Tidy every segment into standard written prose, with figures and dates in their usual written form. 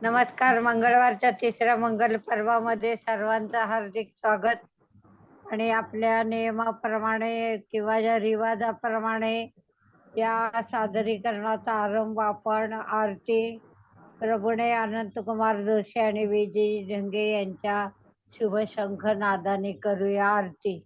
नमस्कार. मंगळवारच्या तिसऱ्या मंगल पर्वामध्ये सर्वांचं हार्दिक स्वागत. आणि आपल्या नियमाप्रमाणे किंवा या रिवाजाप्रमाणे या सादरीकरणाचा आरंभ आपण आरती प्रभुणे अनंतकुमार जोशी आणि विजय झंगे यांच्या शुभ शंख नादाने करूया. आरती.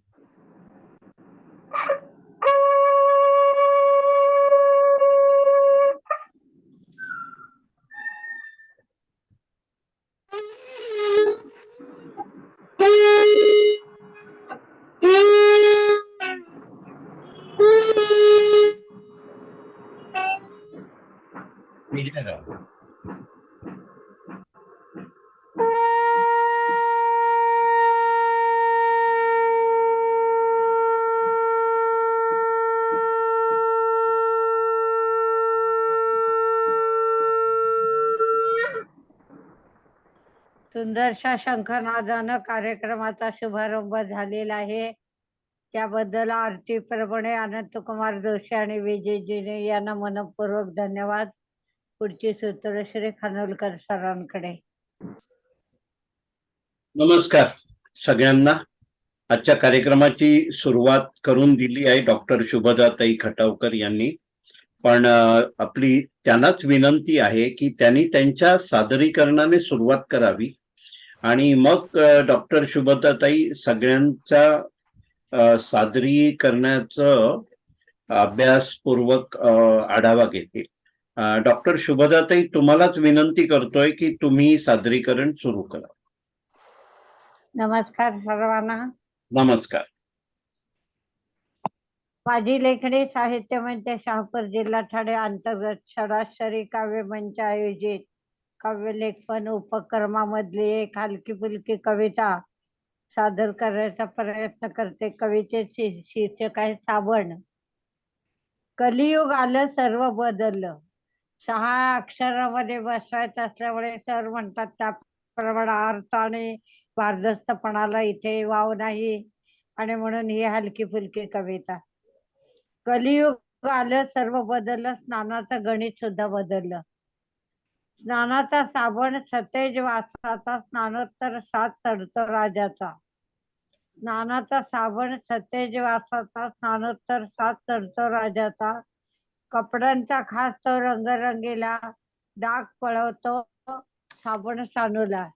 सुंदरशा शंखनादानं कार्यक्रमाचा शुभारंभ झालेला आहे. त्याबद्दल आरती प्रभुणे अनंतकुमार जोशी आणि विजयजीने यांना मनपूर्वक धन्यवाद. पुढची सूत्र श्री खानोलकर सरांकडे. नमस्कार सगळ्यांना. आजच्या कार्यक्रमाची सुरुवात करून दिली आहे डॉक्टर शुभदाताई खटावकर यांनी, पण आपली त्यांनाच विनंती आहे की त्यांनी त्यांच्या सादरीकरणाने सुरुवात करावी आणि मग डॉक्टर शुभदाताई सगळ्यांचा सादरीकरणाचं अभ्यासपूर्वक आढावा घेतील. डॉक्टर शुभदाताई, तुम्हालाच विनंती करतोय की तुम्ही सादरीकरण सुरू करा. नमस्कार सर्वांना. नमस्कार. माझी लेखणी साहित्य मंच शहापूर जिल्हा ठाणे अंतर्गत षडाक्षरी काव्य मंच आयोजित काव्यलेखन उपक्रमामधली एक हलकी फुलकी कविता सादर करण्याचा प्रयत्न करते. कवितेचे शीर्षक आहे साबण. कलियुग आलं, सर्व बदललं. 6 अक्षरामध्ये बसवायचं असल्यामुळे सर म्हणतात त्याप्रमाणे अर्थ आणि भारदस्तपणाला इथे वाव नाही, आणि म्हणून ही हलकी फुलकी कविता. कलियुग आलं, सर्व बदललं. स्नानाचं गणित सुद्धा बदललं. स्नानाचा साबण सतेज वासाचा, स्नानोत्तर साथ चढतो राजाचा. स्नानाचा साबण सतेज वासाचा, स्नानोत्तर साथ चढतो राजाचा. कपड्यांचा खास तो रंगरंगीला, डाग पळवतो साबण सानूला.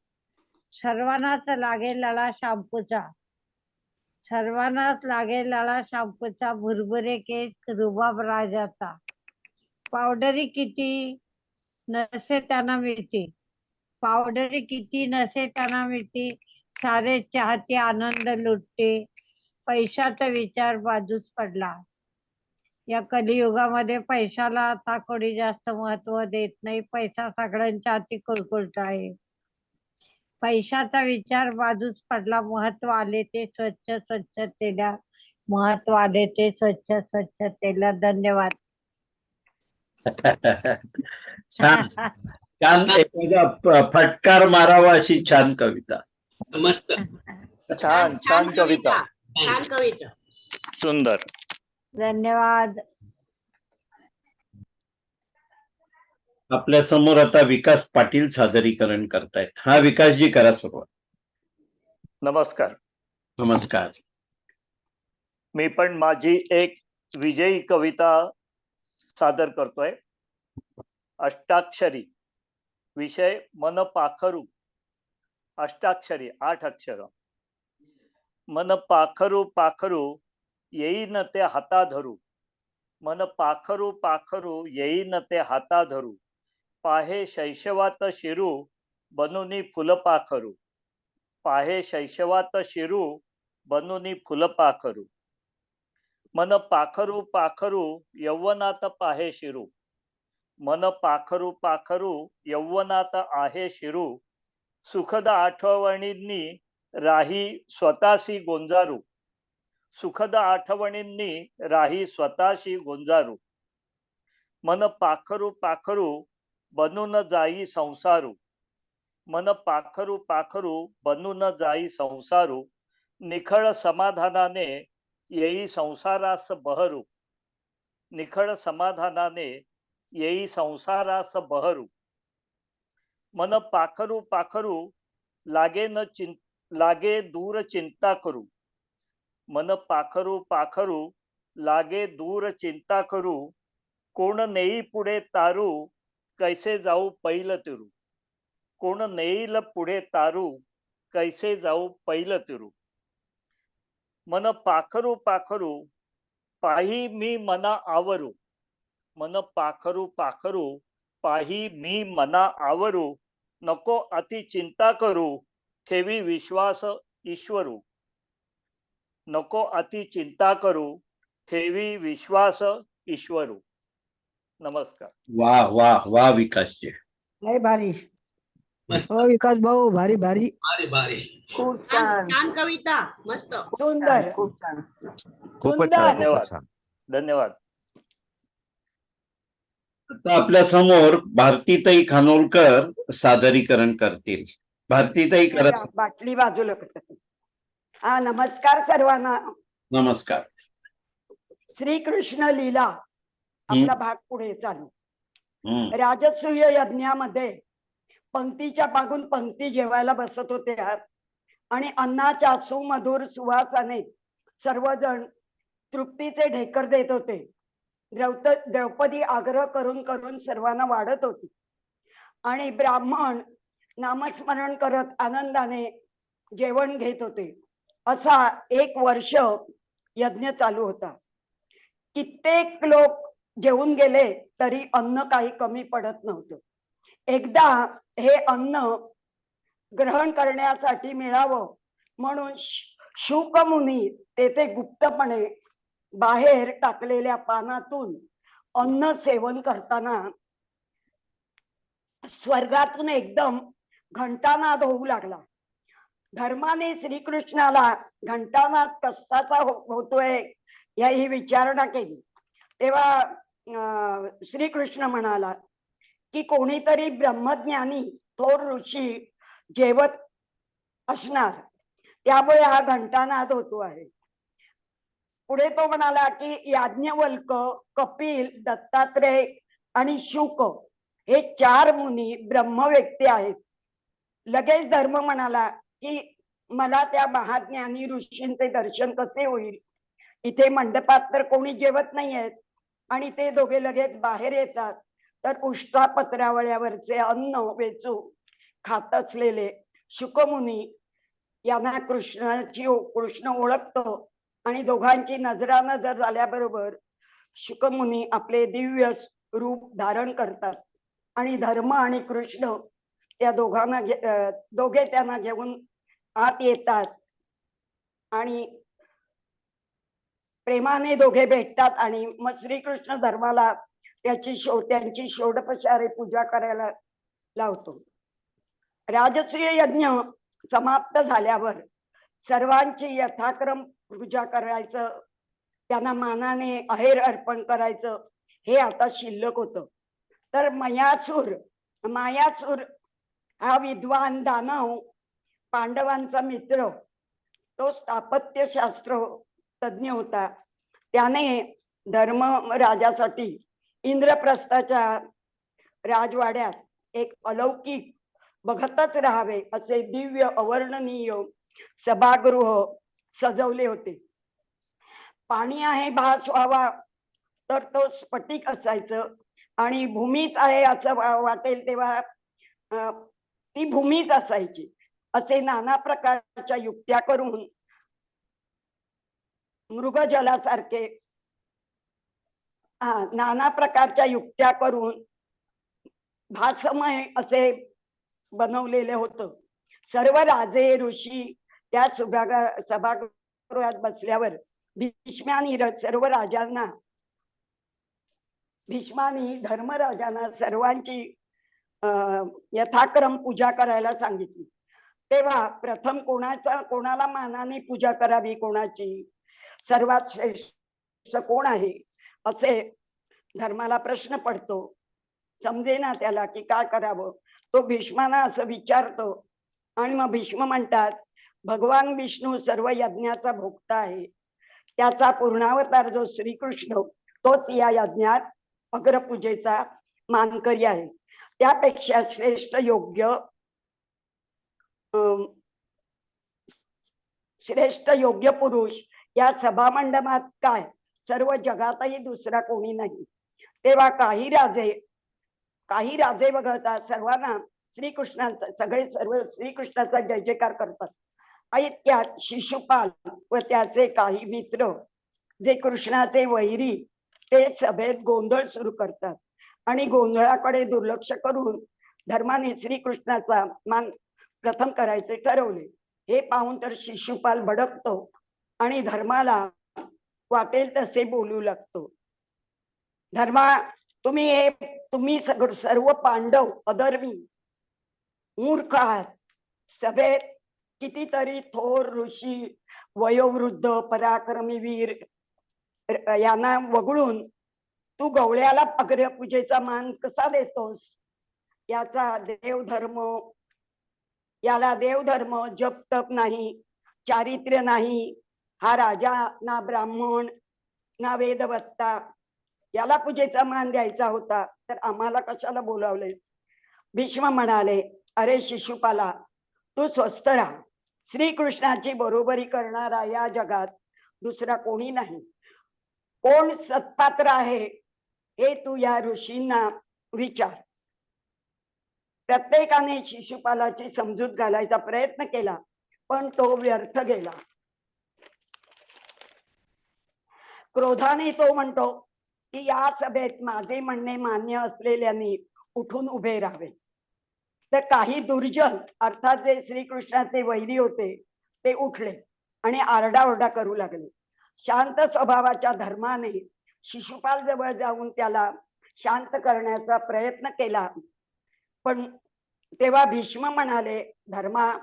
सर्वांनाच लागेल लळा शॅम्पूचा, सर्वांनाच लागेल लळा शॅम्पूचा. भुरभुरे केस रुबाब राजाचा. पावडरी किती नसे त्यांना मिळते, पावडरी किती नसे त्यांना मिळते. सारे चाहते आनंद लुटते, पैशाचा विचार बाजूस पडला. या कलियुगामध्ये पैशाला आता कोणी जास्त महत्व देत नाही. पैसा सगळ्यांच्या हाती कुरकुरत आहे. पैशाचा विचार बाजूस पडला. महत्व आले ते स्वच्छतेला, महत्व आले ते स्वच्छतेला. धन्यवाद. छान छान. एखादा फटकार मारावा अशी छान कविता. मस्त. छान छान कविता. छान कविता. सुंदर. धन्यवाद. आपल्या समोर आता विकास पाटील सादरीकरण करतायत. हा विकासजी, करा सुरुवात. नमस्कार. नमस्कार. मी पण माझी एक विजयी कविता सादर करतोय. अष्टाक्षरी. विषय मन पाखरू. अष्टाक्षरी 8 अक्षर. मन पाखरू पाखरू येईन ते हाता धरू. मन पाखरू पाखरू येईन ते हाता धरू. पाहे शैशवात शिरू बनूनी फुलपाखरू. पाहे शैशवात शिरू बनूनी फुलपाखरू. मन पाखरू पाखरू यौवनात पाहे शिरू. मन पाखरू पाखरू यौवनात आहे शिरू. सुखद आठवणींनी राही स्वतःशी गोंजारू. सुखद आठवणींनी राही स्वतःशी गोंजारू. मन पाखरू पाखरू बनून जाई संसारू. मन पाखरू पाखरू बनून जाई संसारू. निखळ समाधानाने येई संसारास बहरू. निखळ समाधानाने येई संसारास बहरू. मन पाखरू पाखरू लागे दूर चिंता करू. मन पाखरू पाखरू लागे दूर चिंता करू. कोण नेई पुढे तारू कैसे जाऊ पैल तिरू. कोण नेईल पुढे तारू कैसे जाऊ पैल तिरू. मन पाखरू पाखरू पाही मी मना आवरू. मन पाखरू पाखरू पाही मी मना आवरू. नको अति चिंता करू ठेवी विश्वास ईश्वरू. नको अति चिंता करू ठेवी विश्वास ईश्वरू. नमस्कार. वाह वाह वाह विकासजी. लय भारी. मस्त. हो विकास भाऊ, भारी भारी. भारी भारी. खूप छान छान. छान कविता. मस्त. सुंदर. खूप छान. खूपच सुंदर. छान, धन्यवाद. खूपच छान. धन्यवाद. आता आपल्या समोर भारतीताई खानोलकर सादरीकरण करतील. भारतीताई करत. बाटली बाजूला करतात. हा, नमस्कार सर्वांना. नमस्कार. श्रीकृष्ण लीला आपला भाग पुढे चालू. हम्म. राजसूय यज्ञामध्ये पंक्तीच्या मागून पंक्ती जेवायला बसत होते आणि अन्नाच्या सुमधुर सुवासाने सर्वजण तृप्तीचे ढेकर देत होते. द्रौपदी आग्रह करून करून सर्वांना वाढत होती आणि ब्राह्मण नामस्मरण करत आनंदाने जेवण घेत होते. असा 1 वर्ष यज्ञ चालू होता. कित्येक लोक जेवून गेले तरी अन्न काही कमी पडत नव्हतं. एकदा हे अन्न ग्रहण करण्यासाठी मिळावं म्हणून शुक मुनी तेथे गुप्तपणे बाहेर टाकलेल्या पानातून अन्न सेवन करताना स्वर्गातून एकदम घंटानाद होऊ लागला. धर्माने श्रीकृष्णाला घंटानाद कशाचा होतोय याही विचारणा केली. तेव्हा श्रीकृष्ण म्हणाला की कोणीतरी ब्रह्मज्ञानी थोर ऋषी जेवत असणार, त्यामुळे हा घंटानाद होतो आहे. पुढे तो म्हणाला की याज्ञवल्क, कपिल, दत्तात्रेय आणि शुक हे 4 मुनी ब्रह्म व्यक्ती आहेत. लगेच धर्म म्हणाला की मला त्या महाज्ञानी ऋषींचे दर्शन कसे होईल. इथे मंडपात तर कोणी जेवत नाहीयेत आणि ते दोघे लगेच बाहेर येतात तर उष्टा पत्रावळ्यावरचे अन्न वेचू खात असलेले शुकमुनी यांना कृष्ण ओळखतो आणि दोघांची नजरानजर झाल्याबरोबर शुकमुनी आपले दिव्य रूप धारण करतात आणि धर्म आणि कृष्ण त्या दोघे त्यांना घेऊन आत येतात आणि प्रेमाने दोघे भेटतात आणि मग श्रीकृष्ण धर्माला त्यांची षोडोपचारे पूजा करायला लावतो. राजसूय यज्ञ समाप्त झाल्यावर सर्वांची यथाक्रम पूजा करायचं, त्यांना मानाने अहेर अर्पण करायचं हे आता शिल्लक होतं. तर मायासूर हा विद्वान दानव, पांडवांचा मित्र, तो स्थापत्यशास्त्र तज्ञ होता. त्याने धर्मराजासाठी इंद्रप्रस्थाच्या राजवाड्यात एक अलौकिक बघतच राहावे असे दिव्य अवर्णनीय सभागृह सजवले होते. पाणी आहे भास व्हावा तर तो स्फटिक असायचं आणि भूमीच आहे असं वाटेल तेव्हा ती भूमीच असायची. असे नाना प्रकारच्या युक्त्या करून मृगजलासारखे नाना प्रकारच्या युक्त्या करून भासमय असे बनवलेले होतं. सर्व राजे ऋषी त्या सभागृहात बसल्यावर भीष्मानी धर्मराजांना सर्वांची यथाक्रम पूजा करायला सांगितली. तेव्हा प्रथम कोणाला मानाने पूजा करावी, कोणाची सर्वात श्रेष्ठ कोण आहे असे धर्माला प्रश्न पडतो. समजेना त्याला की काय करावं. तो भीष्माना असं विचारतो आणि मग भीष्म म्हणतात भगवान विष्णू सर्व यज्ञाचा भोक्ता आहे. त्याचा पूर्णावतार जो श्रीकृष्ण तोच या यज्ञात अग्रपूजेचा मानकरी आहे. त्यापेक्षा श्रेष्ठ योग्य पुरुष या सभामंडपात काय, सर्व जगातही दुसरा कोणी नाही. तेव्हा काही राजे वगळता सर्वांना श्रीकृष्णांचा सर्व श्रीकृष्णाचा जय जयकार करतात. ऐक्यात शिशुपाल व त्याचे काही मित्र जे कृष्णाचे वैरी ते सभेत गोंधळ सुरू करतात आणि गोंधळाकडे दुर्लक्ष करून धर्माने श्रीकृष्णाचा मान प्रथम करायचे ठरवले. हे पाहून तर शिशुपाल भडकतो आणि धर्माला वाटेल तसे बोलू लागतो. धर्मा, तुम्ही सर्व पांडव अधर्मी मूर्ख आहात. सभेत कितीतरी थोर ऋषी, वयोवृद्ध, पराक्रमी वीर यांना वगळून तू गवळ्याला अग्रपूजेचा मान कसा देतोस? याला देवधर्म जप तप नाही, चारित्र्य नाही. हा राजा ना ब्राह्मण ना वेदवत्ता, याला पूजेचा मान द्यायचा होता तर आम्हाला कशाला बोलावलेस? भीष्म म्हणाले, अरे शिशुपाला, तू स्वस्थ राहा. श्रीकृष्णाची बरोबरी करणारा या जगात दुसरा कोणी नाही. कोण सत्पात्र आहे हे तू या ऋषींना विचार. प्रत्येकाने शिशुपालाची समजूत घालायचा प्रयत्न केला पण तो व्यर्थ गेला. क्रोधाने तो म्हणतो की या सभेत माझे म्हणणे मान्य असलेल्यांनी उठून उभे राहावे. तर काही दुर्जन अर्थात जे श्रीकृष्णाचे वैरी होते ते उठले आणि आरडाओरडा करू लागले. शांत स्वभावाच्या धर्माने शिशुपाल जवळ जाऊन त्याला शांत करण्याचा प्रयत्न केला पण तेव्हा भीष्म म्हणाले, धर्मा,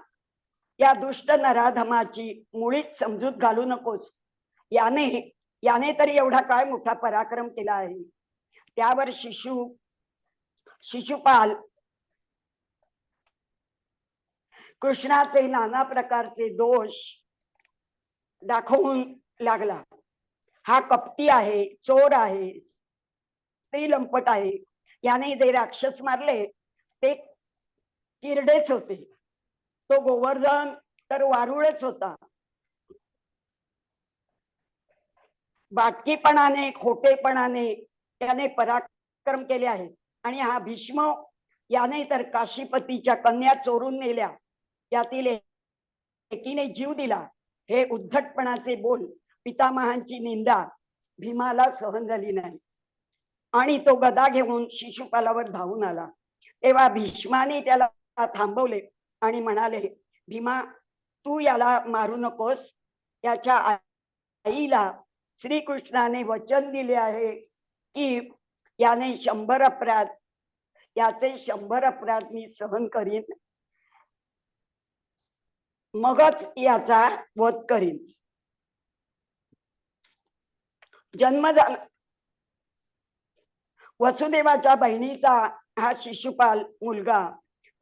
या दुष्ट नराधमाची मुळीच समजूत घालू नकोस. याने तरी एवढा काय मोठा पराक्रम केला आहे. त्यावर शिशुपाल कृष्णाचे नाना प्रकारचे दोष दाखवून लागला. हा कपटी आहे, चोर आहे, स्त्रीलंपट आहे. याने जे राक्षस मारले ते किरडेच होते. तो गोवर्धन तर वारुळच होता. बाटकीपणाने, खोटेपणाने त्याने पराक्रम केले आहे. आणि हा भीष्म याने तर काशीपतीच्या कन्या चोरून नेल्या, त्यातील एकीने जीव दिला. हे उद्धटपणाचे बोल, पितामहांची निंदा भीमाला सहन झाली नाही आणि तो गदा घेऊन शिशुपालावर धावून आला. तेव्हा भीष्माने त्याला थांबवले आणि म्हणाले, भीमा, तू याला मारू नकोस. याच्या आईला श्रीकृष्णाने वचन दिले आहे की याचे 100 अपराध मी सहन करीन, मगच याचा वध करीन. जन्म झाला वसुदेवाच्या बहिणीचा हा शिशुपाल मुलगा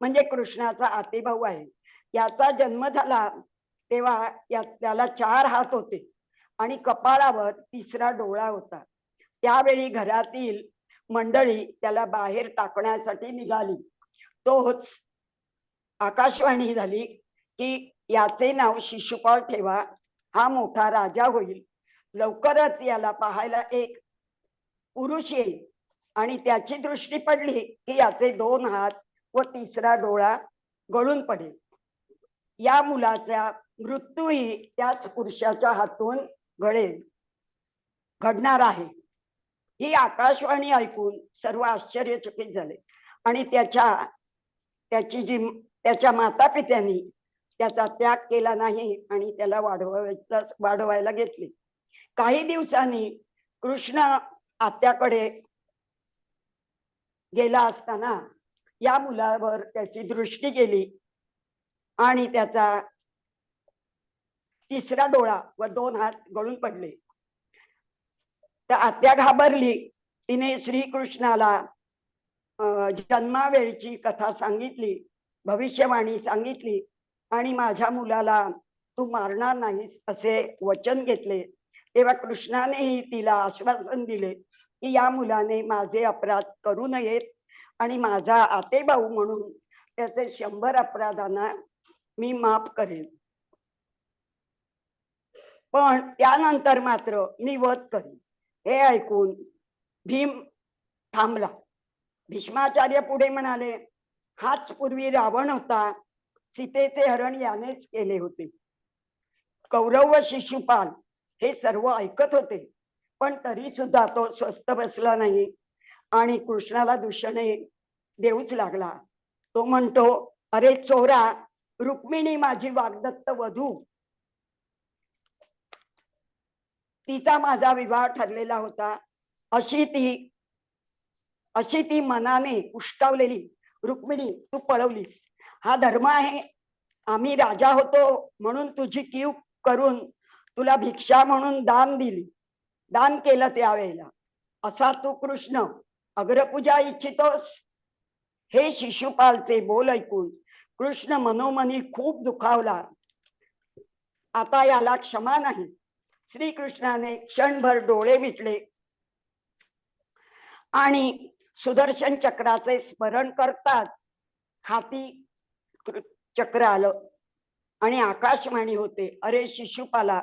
म्हणजे कृष्णाचा आतेभाऊ आहे. याचा जन्म झाला तेव्हा त्याला 4 हात होते आणि कपाळावर 3रा डोळा होता. त्यावेळी घरातील मंडळी त्याला बाहेर टाकण्यासाठी निघाली. तोच आकाशवाणी झाली की याचे नाव शिशुपाल ठेवा, हा मोठा राजा होईल. लवकरच याला पाहायला एक पुरुष येईल आणि त्याची दृष्टी पडली की याचे 2 हात व 3रा डोळा गळून पडेल. या मुलाचा मृत्यूही त्याच पुरुषाच्या हातून घडणार आहे. ही आकाशवाणी ऐकून सर्व आश्चर्यचकित झाले आणि त्याच्या माता पित्यांनी त्याचा त्याग केला नाही आणि त्याला वाढवायला घेतले. काही दिवसांनी कृष्ण आत्याकडे गेला असताना या मुलावर त्याची दृष्टी गेली आणि त्याचा 3रा डोळा व 2 हात गळून पडले. तर आत्या घाबरली. तिने श्रीकृष्णाला जन्मावेळची कथा सांगितली, भविष्यवाणी सांगितली आणि माझ्या मुलाला तू मारणार नाहीस असे वचन घेतले. तेव्हा कृष्णानेही तिला आश्वासन दिले की या मुलाने माझे अपराध करू नयेत आणि माझा आतेभाऊ म्हणून त्याचे 100 अपराधांना मी माफ करेन. पण त्यानंतर मात्र मी वध करेन. हे ऐकून भीम थांबला. भीष्माचार्य पुढे म्हणाले, हाच पूर्वी रावण होता, सीतेचे हरण यानेच केले होते. कौरव व शिशुपाल हे सर्व ऐकत होते, पण तरी सुद्धा तो स्वस्थ बसला नाही आणि कृष्णाला दूषणे देऊच लागला. तो म्हणतो, अरे चोरा, रुक्मिणी माझी वाग्दत्त वधू, तिचा माझा विवाह ठरलेला होता. अशी ती मनाने उष्टावलेली रुक्मिणी तू पळवलीस. हा धर्म आहे? आम्ही राजा होतो म्हणून तुझी कीव करून तुला भिक्षा म्हणून दान केलं त्यावेळेला. असा तू कृष्ण अग्रपूजा इच्छितोस? हे शिशुपालचे बोल ऐकून कृष्ण मनोमनी खूप दुखावला. आता याला क्षमा नाही. श्रीकृष्णाने क्षणभर डोळे मिटले आणि सुदर्शन चक्राचे स्मरण करतात हाती चक्र आलं आणि आकाशवाणी होते, अरे शिशुपाला,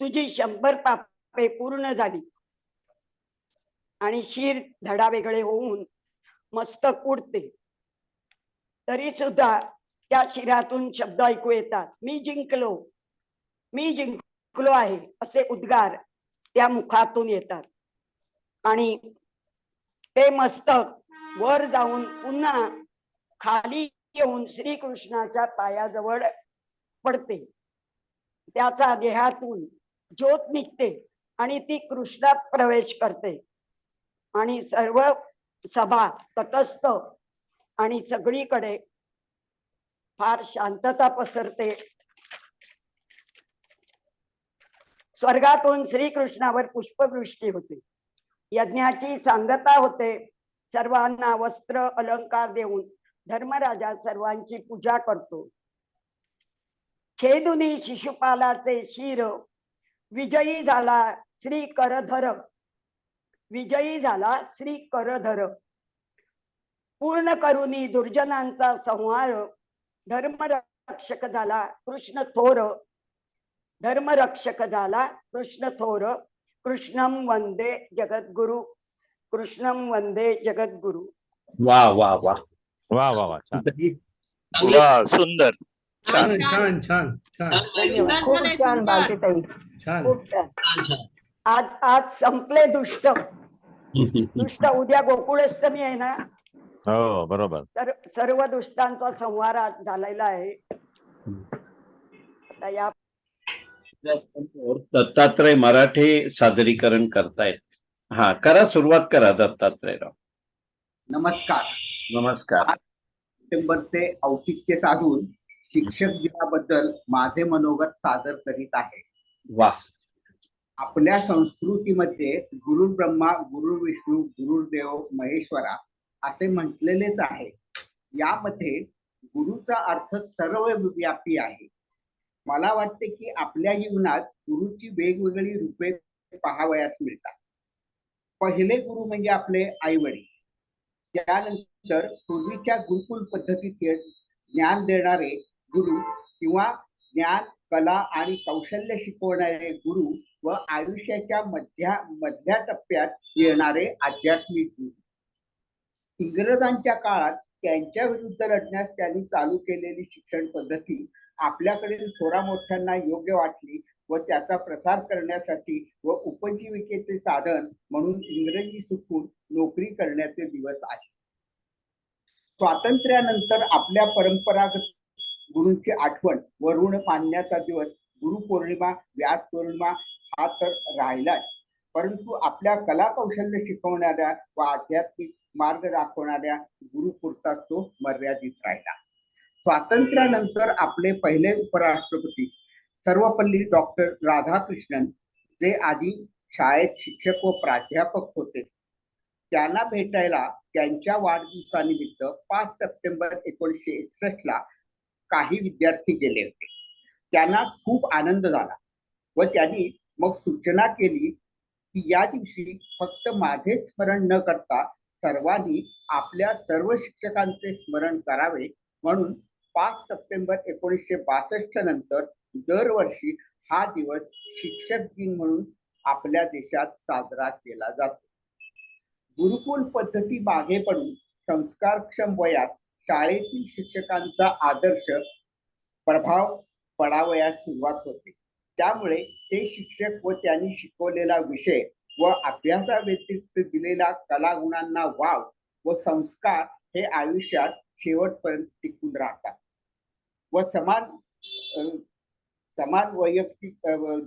तुझी 100 पापे पूर्ण झाली. आणि शिर धडा वेगळे होऊन मस्तक उडते. तरी सुद्धा त्या शिरातून शब्द ऐकू येतात, मी जिंकलो आहे असे उद्गार त्या मुखातून येतात. आणि ते मस्तक वर जाऊन पुन्हा खाली येऊन श्रीकृष्णाच्या पायाजवळ पडते. त्याचा देहातून ज्योत निघते आणि ती कृष्णात प्रवेश करते आणि सर्व सभा तटस्थ आणि सगळीकडे फार शांतता पसरते. स्वर्गातून श्रीकृष्णावर पुष्पवृष्टी होते. यज्ञाची सांगता होते. सर्वांना वस्त्र अलंकार देऊन धर्मराजा सर्वांची पूजा करतो. छेदुनी शिशुपालाचे शिर विजयी झाला श्री करधर. पूर्ण करुनी दुर्जनांचा संहार धर्मरक्षक झाला कृष्ण थोर. कृष्णम वंदे जगद्गुरु. वा वा वा वा वा वा छान. वा सुंदर. छान छान छान छान धन्यवाद. खूप झालंय, छान सुंदर. बालतीताई, छान. खूप छान. आज संपले दुष्ट. उद्या गोकुळाष्टमी आहे ना. हो बरोबर. सर्व दुष्टांचा संहार आज झालेला आहे. आता या दत्तात्रय मराठे सादरीकरण करतायत. हा करा, सुरुवात करा दत्तात्रयराव. नमस्कार. सप्टेंबरचे औचित्य साधून शिक्षक दिनाबद्दल माझे मनोगत सादर करीत आहे. वा. आपल्या संस्कृतीमध्ये गुरु ब्रह्मा, गुरु विष्णू, गुरुदेव महेश्वरा असे म्हटलेलेच आहे. यामध्ये गुरुचा अर्थ सर्वव्यापी आहे. मला वाटते की आपल्या जीवनात गुरुची वेगवेगळी रूपे पाहावयास मिळतात. पहिले गुरु म्हणजे आपले आई वडील. त्यानंतर पूर्वीच्या गुरुकुल पद्धतीत ज्ञान देणारे गुरु किंवा ज्ञान, कला आणि कौशल्य शिकवणारे गुरु व आयुष्याच्या मधल्या टप्प्यात येणारे आध्यात्मिक गुरु. इंग्रजांच्या काळात त्यांच्या विरुद्ध लढण्यास त्यांनी चालू केलेली शिक्षण पद्धती आपल्याकडील थोरा मोठ्यांना योग्य वाटली व त्याचा प्रसार करण्यासाठी व उपजीविकेचे साधन म्हणून इंग्रजी शिकून नोकरी करण्याचे दिवस आहे. स्वातंत्र्यानंतर आपल्या परंपरागत गुरूंची आठवण व ऋण मानण्याचा दिवस गुरुपौर्णिमा, व्यास पौर्णिमा हा तर राहिलाच, परंतु आपल्या कला कौशल्य शिकवणाऱ्या व आध्यात्मिक मार्ग दाखवणाऱ्या गुरुपुरता तो मर्यादित राहिला. स्वातंत्र्यानंतर आपले पहिले उपराष्ट्रपती सर्वपल्ली डॉक्टर राधाकृष्णन, जे आधी शाळेत शिक्षक व प्राध्यापक होते, त्यांना भेटायला त्यांच्या वाढदिवसानिमित्त 5 सप्टेंबर 1961 ला काही विद्यार्थी गेले होते. त्यांना खूप आनंद झाला व त्यांनी मग सूचना केली की या दिवशी फक्त माझे स्मरण न करता सर्वांनी आपल्या सर्व शिक्षकांचे स्मरण करावे, म्हणून 5 सप्टेंबर 1962 नंतर दरवर्षी हा दिवस शिक्षक दिन म्हणून आपल्या देशात साजरा केला जातो. गुरुकुल पद्धती मागे पडून संस्कारक्षम वयात शाळेतील शिक्षकांचा आदर्श प्रभाव पडावयास सुरुवात होते. त्यामुळे ते शिक्षक व त्यांनी शिकवलेला विषय व अभ्यासाव्यतिरिक्त दिलेल्या कलागुणांना वाव व संस्कार हे आयुष्यात शेवटपर्यंत टिकून राहतात व समान वैयक्तिक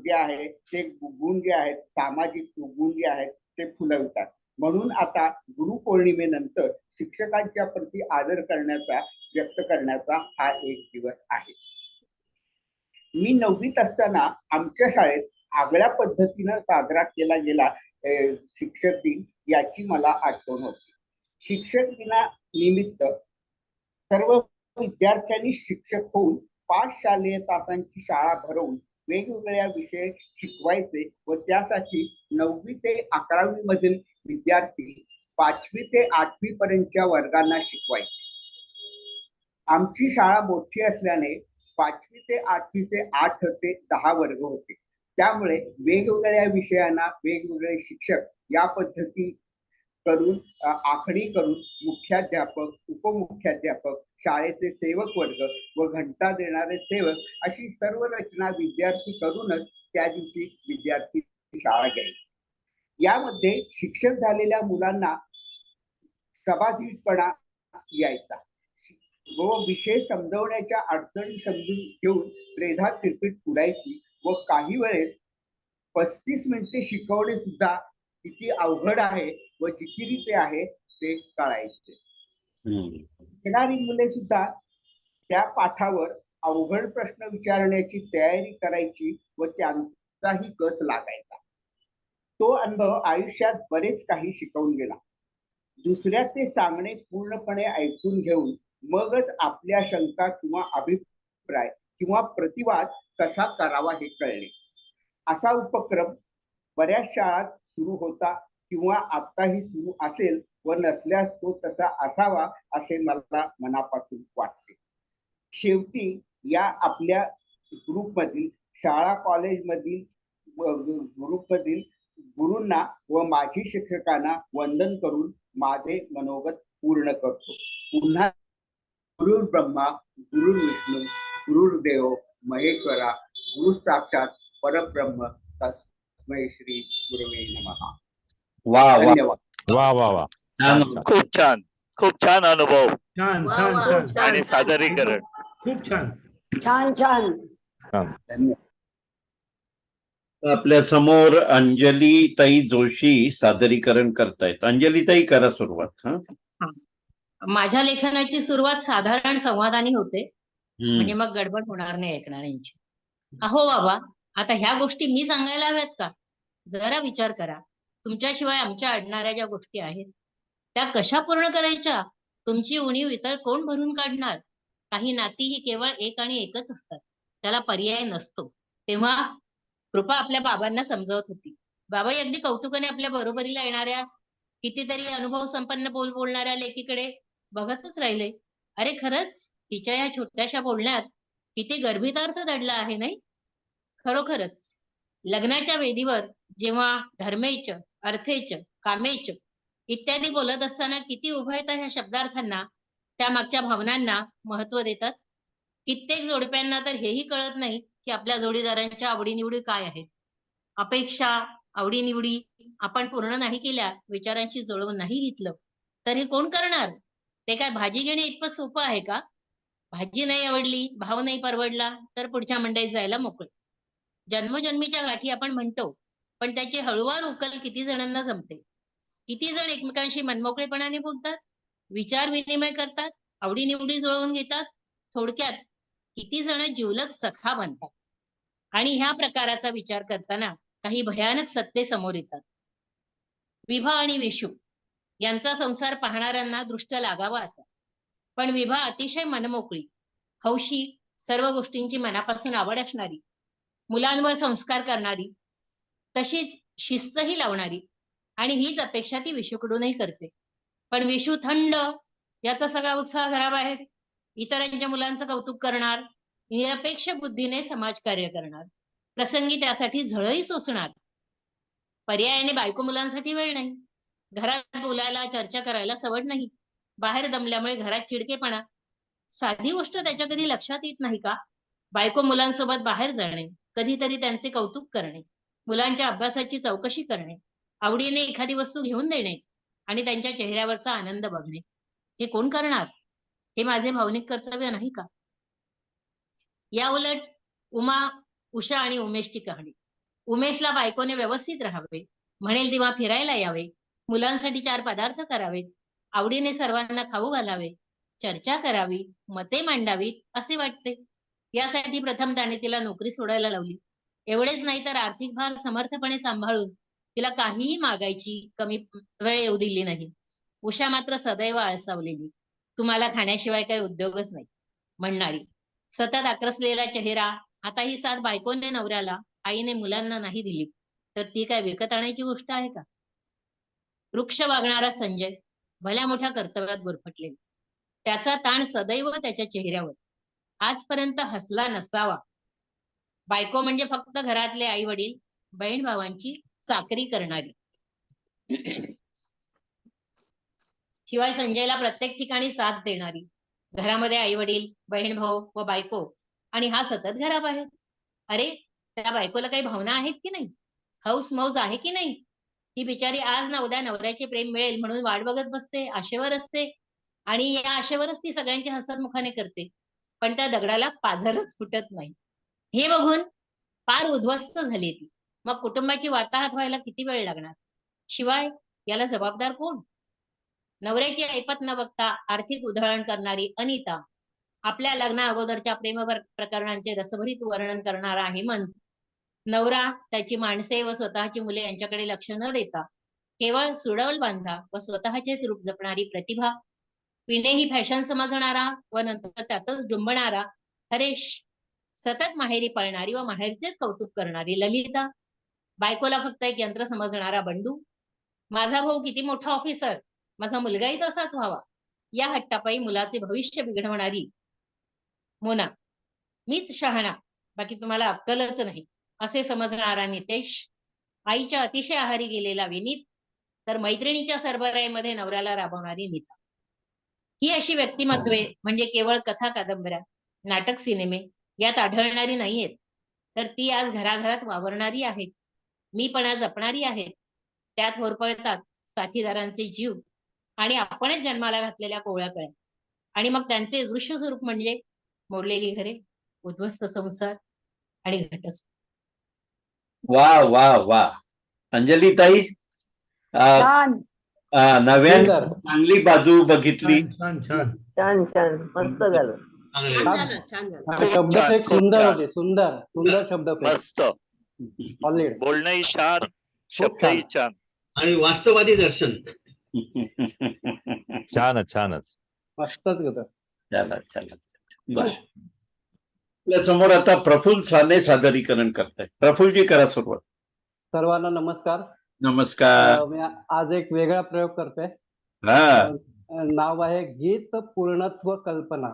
जे आहे ते गुण जे आहेत, सामाजिक गुण जे आहेत ते फुलवतात. म्हणून आता गुरुपौर्णिमेनंतर शिक्षकांच्या प्रती आदर करण्याचा व्यक्त करण्याचा हा एक दिवस आहे. मी 9वीत असताना आमच्या शाळेत आगळ्या पद्धतीनं साजरा केला गेला शिक्षक दिन याची मला आठवण होती. शिक्षक दिना निमित्त सर्व विद्यार्थ्यांनी शिक्षक होऊन 5 शालेय तासांची शाळा भरवून वेगवेगळ्या विषय शिकवायचे व त्यासाठी 9वी ते 11वी मधील विद्यार्थी 5वी ते 8वी पर्यंतच्या वर्गांना शिकवायचे. आमची शाळा मोठी असल्याने 5वी ते 8वीचे 8 ते 10 वर्ग होते. त्यामुळे वेगवेगळ्या विषयांना वेगवेगळे शिक्षक या पद्धती करून आखणी करून मुख्याध्यापक, उपमुख्याध्यापक, शाळेचे सेवक वर्ग व घंटा देणारे सेवक अशी सर्व रचना विद्यार्थी करूनच त्या दिवशी विद्यार्थी शाळा घ्यायचे. यामध्ये शिक्षक झालेल्या मुलांना सभाधीटपणा यायचा व विषय समजवण्याच्या अडचणी समजून घेऊन त्रेधा तिरपीट उडायची व काही वेळेस 35 मिनिटे शिकवणे सुद्धा किती अवघड आहे व जिकिरीचे आहे ते कळायचे. शिकणारी मुले सुद्धा त्या पाठावर अवघड प्रश्न विचारण्याची तयारी करायची व त्यांचाही कस लागायचा. तो अनुभव आयुष्यात बरेच काही शिकवून गेला. दुसऱ्याचे सांगणे पूर्णपणे ऐकून घेऊन मगच आपल्या शंका किंवा अभिप्राय किंवा प्रतिवाद कसा करावा हे कळले. असा उपक्रम बऱ्याच शाळात सुरू होता किंवा आताही सुरू असेल व नसल्यास तो तसा असावा असे मला मनापासून वाटते. शेवटी या आपल्या ग्रुपमधील शाळा कॉलेजमधील ग्रुपमधील गुरूंना व माजी शिक्षकांना वंदन करून माझे मनोगत पूर्ण करतो. पुन्हा गुरुर ब्रह्मा गुरुर विष्णू गुरुर्देव महेश्वरा गुरु साक्षात परब्रह्म तस्मै श्री गुरुवे नमः. वा वा धन्यवाद. वा वा वा. छान. खूप छान अनुभव छान वा, छान वा, छान छान. आणि सादरीकरण. खूप छान. छान छान. धन्यवाद. आपल्या समोर अंजलीताई जोशी सादरीकरण करतायत. अंजलीताई करा सुरुवात. माझ्या लेखनाची सुरुवात साधारण संवादाने होते, म्हणजे हम्म. मग गडबड होणार नाही ऐकणाऱ्यांची. अहो बाबा, आता ह्या गोष्टी मी सांगायला हव्यात का? जरा विचार करा. तुमच्याशिवाय आमच्या अडणाऱ्या ज्या गोष्टी आहेत त्या कशा पूर्ण करायच्या? तुमची उणीव इतर कोण भरून काढणार? काही नाती ही केवळ एक आणि एकच असतात, त्याला पर्याय नसतो. तेव्हा कृपा आपल्या बाबांना समजावत होती. बाबाही अगदी कौतुकाने आपल्या बरोबरीला येणाऱ्या कितीतरी अनुभव संपन्न बोलणाऱ्या लेकीकडे बघतच राहिले. अरे खरंच तिच्या या छोट्याशा बोलण्यात किती गर्भितार्थ दडला आहे नाही? खरोखरच लग्नाच्या वेदीवर जेव्हा धर्मेच, अर्थेच, कामेच इत्यादी बोलत असताना किती उभयता ह्या शब्दार्थांना, त्या मागच्या भावनांना महत्व देतात. कित्येक जोडप्यांना तर हेही कळत नाही की आपल्या जोडीदारांच्या आवडीनिवडी काय आहेत. अपेक्षा, आवडीनिवडी आपण पूर्ण नाही केल्या, विचारांशी जुळवून नाही घेतलं तर हे कोण करणार? ते काय भाजी घेणे इतपत सोपं आहे का? भाजी नाही आवडली, भाव नाही परवडला तर पुढच्या मंडईत जायला मोकळे. जन्मजन्मीच्या गाठी आपण म्हणतो, पण त्याची हळूवार उकल किती जणांना जमते? किती जण एकमेकांशी मनमोकळेपणाने बोलतात, विचार विनिमय करतात, आवडीनिवडी जुळवून घेतात? थोडक्यात किती जण जिवलग सखा बनतात? आणि ह्या प्रकाराचा विचार करताना काही भयानक सत्य समोर येतात. विभा आणि विशू यांचा संसार पाहणाऱ्यांना दृष्ट लागावा असा, पण विभा अतिशय मनमोकळी, हौशी, सर्व गोष्टींची मनापासून आवड असणारी, मुलांवर संस्कार करणारी, तशीच शिस्तही लावणारी आणि हीच अपेक्षा ती विशूकडूनही करते. पण विशू थंड, याचा सगळा उत्साह घराबाहेर, इतरांच्या मुलांचं कौतुक करणार, निरपेक्ष बुद्धीने समाजकार्य करणार, प्रसंगी त्यासाठी झळही सोसणार. पर्यायाने बायको मुलांसाठी वेळ नाही, घरात बोलायला चर्चा करायला सवड नाही, बाहेर दमल्यामुळे घरात चिडकेपणा. साधी गोष्ट त्याच्या कधी लक्षात येत नाही का? बायको मुलांसोबत बाहेर जाणे, कधीतरी त्यांचे कौतुक करणे, मुलांच्या अभ्यासाची चौकशी करणे, आवडीने एखादी वस्तू घेऊन देणे आणि त्यांच्या चेहऱ्यावरचा आनंद बघणे. हे कोण करणार? हे माझे भावनिक कर्तव्य नाही का? या उलट उषा आणि उमेशची कहाणी. उमेशला बायकोने व्यवस्थित राहावे, म्हणेल तेव्हा फिरायला यावे, मुलांसाठी 4 पदार्थ करावेत, आवडीने सर्वांना खाऊ घालावे, चर्चा करावी, मते मांडावीत असे वाटते. यासाठी प्रथम त्याने तिला नोकरी सोडायला लावली. एवढेच नाही तर आर्थिक भार समर्थपणे सांभाळून तिला काहीही मागायची कमी वेळ येऊ दिली नाही. उषा मात्र सदैव आळसावलेली, तुम्हाला खाण्याशिवाय काही उद्योगच नाही म्हणणारी, सतत आक्रसलेला चेहरा. आता ही साथ बायकोने नवऱ्याला, आईने मुलांना नाही दिली तर ती काय विकत आणायची गोष्ट आहे का? वृक्ष वागणारा संजय भल्या मोठ्या कर्तव्यात गुरफटलेला, त्याचा ताण सदैव त्याच्या चेहऱ्यावर. आजपर्यंत हसला नसावा. बायको म्हणजे फक्त घरातले आई वडील, बहीण भावांची चाकरी करणारी. शिवाय संजयला प्रत्येक ठिकाणी साथ देणारी. घरामध्ये आई वडील, बहीण भाऊ व बायको, आणि हा सतत घराबाहेर. अरे, त्या बायकोला काही भावना आहेत की नाही? हौस मौज आहे की नाही? ही बिचारी आज ना उद्या नवऱ्याचे प्रेम मिळेल म्हणून वाट बघत बसते, आशेवर असते, आणि या आशेवरच ती सगळ्यांची हसतमुखाने करते. पण त्या दगडाला पाझरच फुटत नाही. हे बघून फार उद्ध्वस्त झाली ती. मग कुटुंबाची वाताहत व्हायला किती वेळ लागणार? शिवाय याला जबाबदार कोण? नवऱ्याची ऐपत न बघता आर्थिक उधळण करणारी अनिता, आपल्या लग्ना अगोदरच्या प्रेम प्रकरणांचे रसभरीत वर्णन करणारा हेमंत, नवरा, त्याची माणसे व स्वतःची मुले यांच्याकडे लक्ष न देता केवळ सुडवल बांधा व स्वतःचेच रूप जपणारी प्रतिभा, पिणे ही फॅशन समजणारा व नंतर त्यातच डुंबणारा हरेश, सतत माहेरी पळणारी व माहेरचेच कौतुक करणारी ललिता, बायकोला फक्त एक यंत्र समजणारा बंडू, माझा भाऊ किती मोठा ऑफिसर, माझा मुलगाही तसाच व्हावा, या हट्टापायी मुलाचे भविष्य बिघडवणारी मोना, मीच शहाणा, बाकी तुम्हाला अक्कलच नाही असे समजणारा नितेश, आईच्या अतिशय आहारी गेलेला विनीत, तर मैत्रिणीच्या सरबराईमध्ये नवऱ्याला राबवणारी नीता. ही अशी व्यक्तिमत्वे म्हणजे केवळ कथा कादंबऱ्या, नाटक सिनेमे यात आढळणारी नाहीयेत, तर ती आज घराघरात वावरणारी आहेत, मीपणा जपणारी आहेत. त्यात होरपळतात साथीदारांचे जीव आणि आपणच जन्माला घातलेल्या कोवळ्या कळ्या, आणि मग त्यांचे दृश्य स्वरूप म्हणजे मोडलेली घरे, उद्ध्वस्त संसार आणि घटस्फोट. वा वा वा. अंजली ताई, छान. नव्याने सुंदर. चांगली बाजू बघितली. छान छान छान छान मस्त झालं. छान झालं, छान झालं. खूप शब्द छान, एक खूप सुंदर छान. होते, सुंदर सुंदर शब्द मस्त. सॉलिड. बोलणंही छान, शब्दही छान. आणि वास्तववादी दर्शन. छानच छानच. मस्तच होतं. चला चला. आपल्या समोर आता प्रफुल्ल साने सादरीकरण करताय. प्रफुल्लजी करा सुरुवात. सर्वांना नमस्कार. नमस्कार. मी आज एक वेगळा प्रयोग करतोय. हा, नाव आहे गीत पूर्णत्व कल्पना.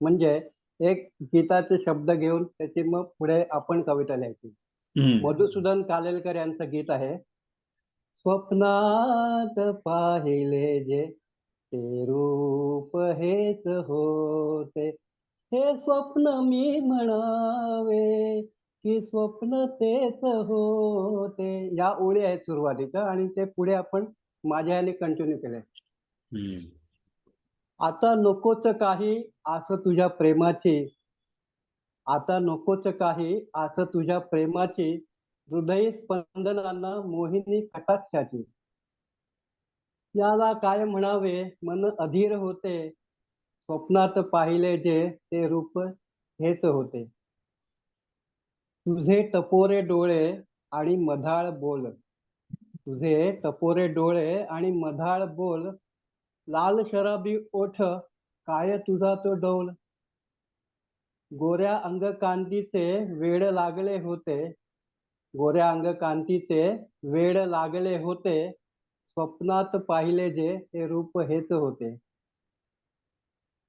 म्हणजे एक गीताचे शब्द घेऊन त्याची मग पुढे आपण कविता लिहायची. मधुसूदन कालेलकर यांचं गीत आहे. स्वप्नात पाहिले जे ते रूप हेच होते, हे स्वप्न मी म्हणावे की स्वप्न तेच होते. या ओळी आहेत सुरुवातीच्या, आणि ते पुढे आपण माझ्या याने कंटिन्यू केले. आता नकोच काही आस तुझ्या प्रेमाची, आता नकोच काही आस तुझ्या प्रेमाची, हृदय स्पंदनांना मोहिनी कटाक्षाची. याला काय म्हणावे मन अधीर होते, स्वप्नात पाहिले जे ते रूप हेच होते. तुझे टपोरे डोळे आणि मधाळ बोल, तुझे टपोरे डोळे आणि मधाळ बोल, लाल शराबी ओठ काय तुझा तो डोल. गोऱ्या अंगकांतीचे वेड लागले होते, गोऱ्या अंग कांतीचे वेड लागले होते, स्वप्नात पाहिले जे ते रूप हेच होते.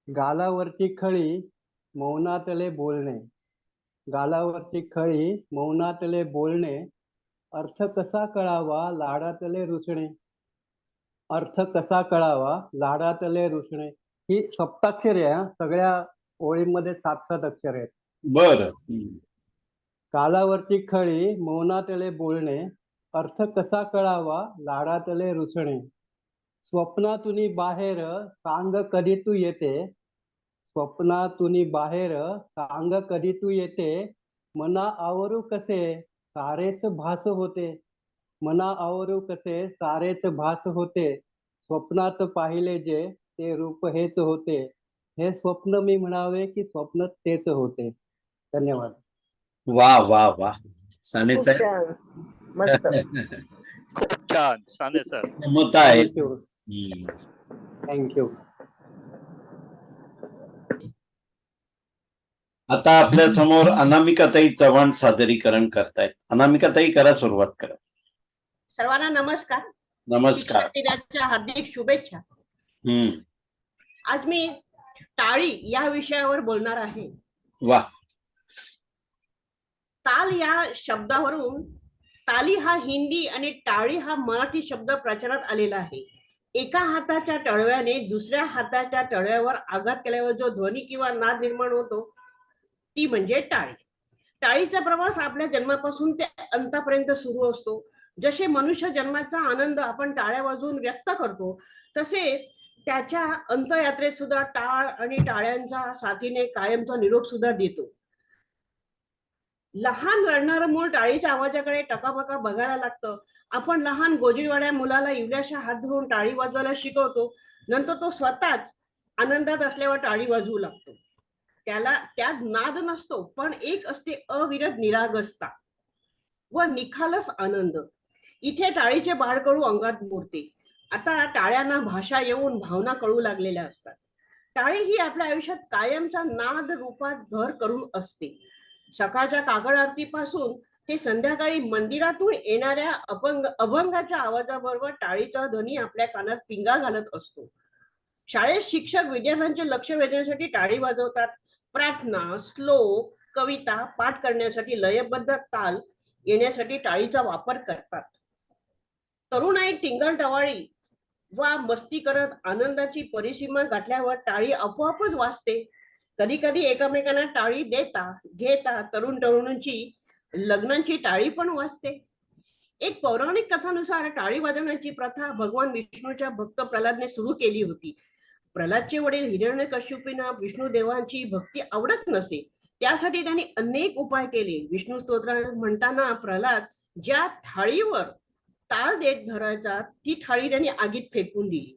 गालावरची खळी मौनातले बोलणे, गालावरची खळी मौनातले बोलणे, अर्थ कसा कळावा लाडातले रुसणे, अर्थ कसा कळावा लाडातले रुसणे. ही सप्ताक्षरी आहे हा. सगळ्या ओळीमध्ये 7-7 अक्षर आहेत. बर. कालावरची खळी मौनातले बोलणे, अर्थ कसा कळावा लाडातले रुसणे, स्वप्नातुनी बाहेर सांग कधी तू येते, स्वप्नातुनी बाहेर सांग कधी तू येते, मना आवरू कसे सारेच भास होते, मना आवरू कसे सारेच भास होते, स्वप्नात पाहिले जे ते रूप हेच होते, हे स्वप्न मी म्हणावे की स्वप्न तेच होते. धन्यवाद. वा वा वा. साने खूप साहेब. छान. मस्त. खूप छान. साने सर. मत आहे. थँक्यू. थँक्यू. आता आपल्या समोर अनामिकाताई चव्हाण सादरीकरण करतायत. अनामिकाताई, करा, सुरुवात करा. सर्वांना नमस्कार. नमस्कार. शिक्षक दिनाच्या हार्दिक शुभेच्छा. हम्म. आज मी टाळी या विषयावर बोलणार आहे. वा. ताल या शब्दावरून ताली हा हिंदी आणि टाळी हा मराठी शब्द प्रचारात आलेला आहे. एका हाताच्या तळव्याने दुसऱ्या हाताच्या तळव्यावर आघात केल्यावर जो ध्वनी किंवा नाद निर्माण होतो ती म्हणजे टाळी. टाळीचा प्रवास आपल्या जन्मापासून ते अंतापर्यंत सुरू असतो. जसे मनुष्य जन्माचा आनंद आपण टाळ्या वाजवून व्यक्त करतो, तसे त्याच्या अंतयात्रेत सुद्धा टाळ आणि टाळ्यांच्या साथीने कायमचा निरोप सुद्धा देतो. लहान रडणारं मूल टाळीच्या आवाजाकडे टकामका बघायला लागतं. आपण लहान गोजीवाड्या मुलाला इवल्याशा हात धरून टाळी वाजवायला शिकवतो. नंतर तो स्वतःच आनंदात असल्यावर टाळी वाजवू लागतो. त्यात नाद नसतो, पण एक असते अविरत निरागसता व निखालस आनंद. इथे टाळीचे बाळ कळू अंगात मुरते. आता टाळ्यांना भाषा येऊन भावना कळू लागलेल्या असतात. टाळी ही आपल्या आयुष्यात कायमचा नाद रूपात घर करून असते. सकाळच्या काकड आरतीपासून ते संध्याकाळी मंदिरातून येणाऱ्या अभंगाच्या आवाजाबरोबर टाळीचा ध्वनी आपल्या कानात पिंगा घालत असतो. शाळेत शिक्षक विद्यार्थ्यांचे लक्ष वेधण्यासाठी टाळी वाजवतात. प्रार्थना, श्लोक, कविता पाठ करण्यासाठी लयबद्ध ताल येण्यासाठी टाळीचा वापर करतात. तरुणाई टिंगल टवाळी वा मस्ती करत आनंदाची परिसीमा गाठल्यावर टाळी आपोआपच वाजते. कधी कधी एकमेकांना टाळी देता घेता तरुण तरुणींची लग्नांची टाळी पण वाजते. एक पौराणिक कथानुसार टाळी वाजवण्याची प्रथा भगवान विष्णूच्या भक्त प्रल्हादने सुरू केली होती. प्रल्हादचे वडील हिरण्यकश्यपूंना विष्णुदेवांची भक्ती आवडत नसे. त्यासाठी त्यांनी अनेक उपाय केले. विष्णू स्तोत्र म्हणताना प्रल्हाद ज्या थाळीवर ताल देत धरायचा ती थाळी त्यांनी आगीत फेकून दिली.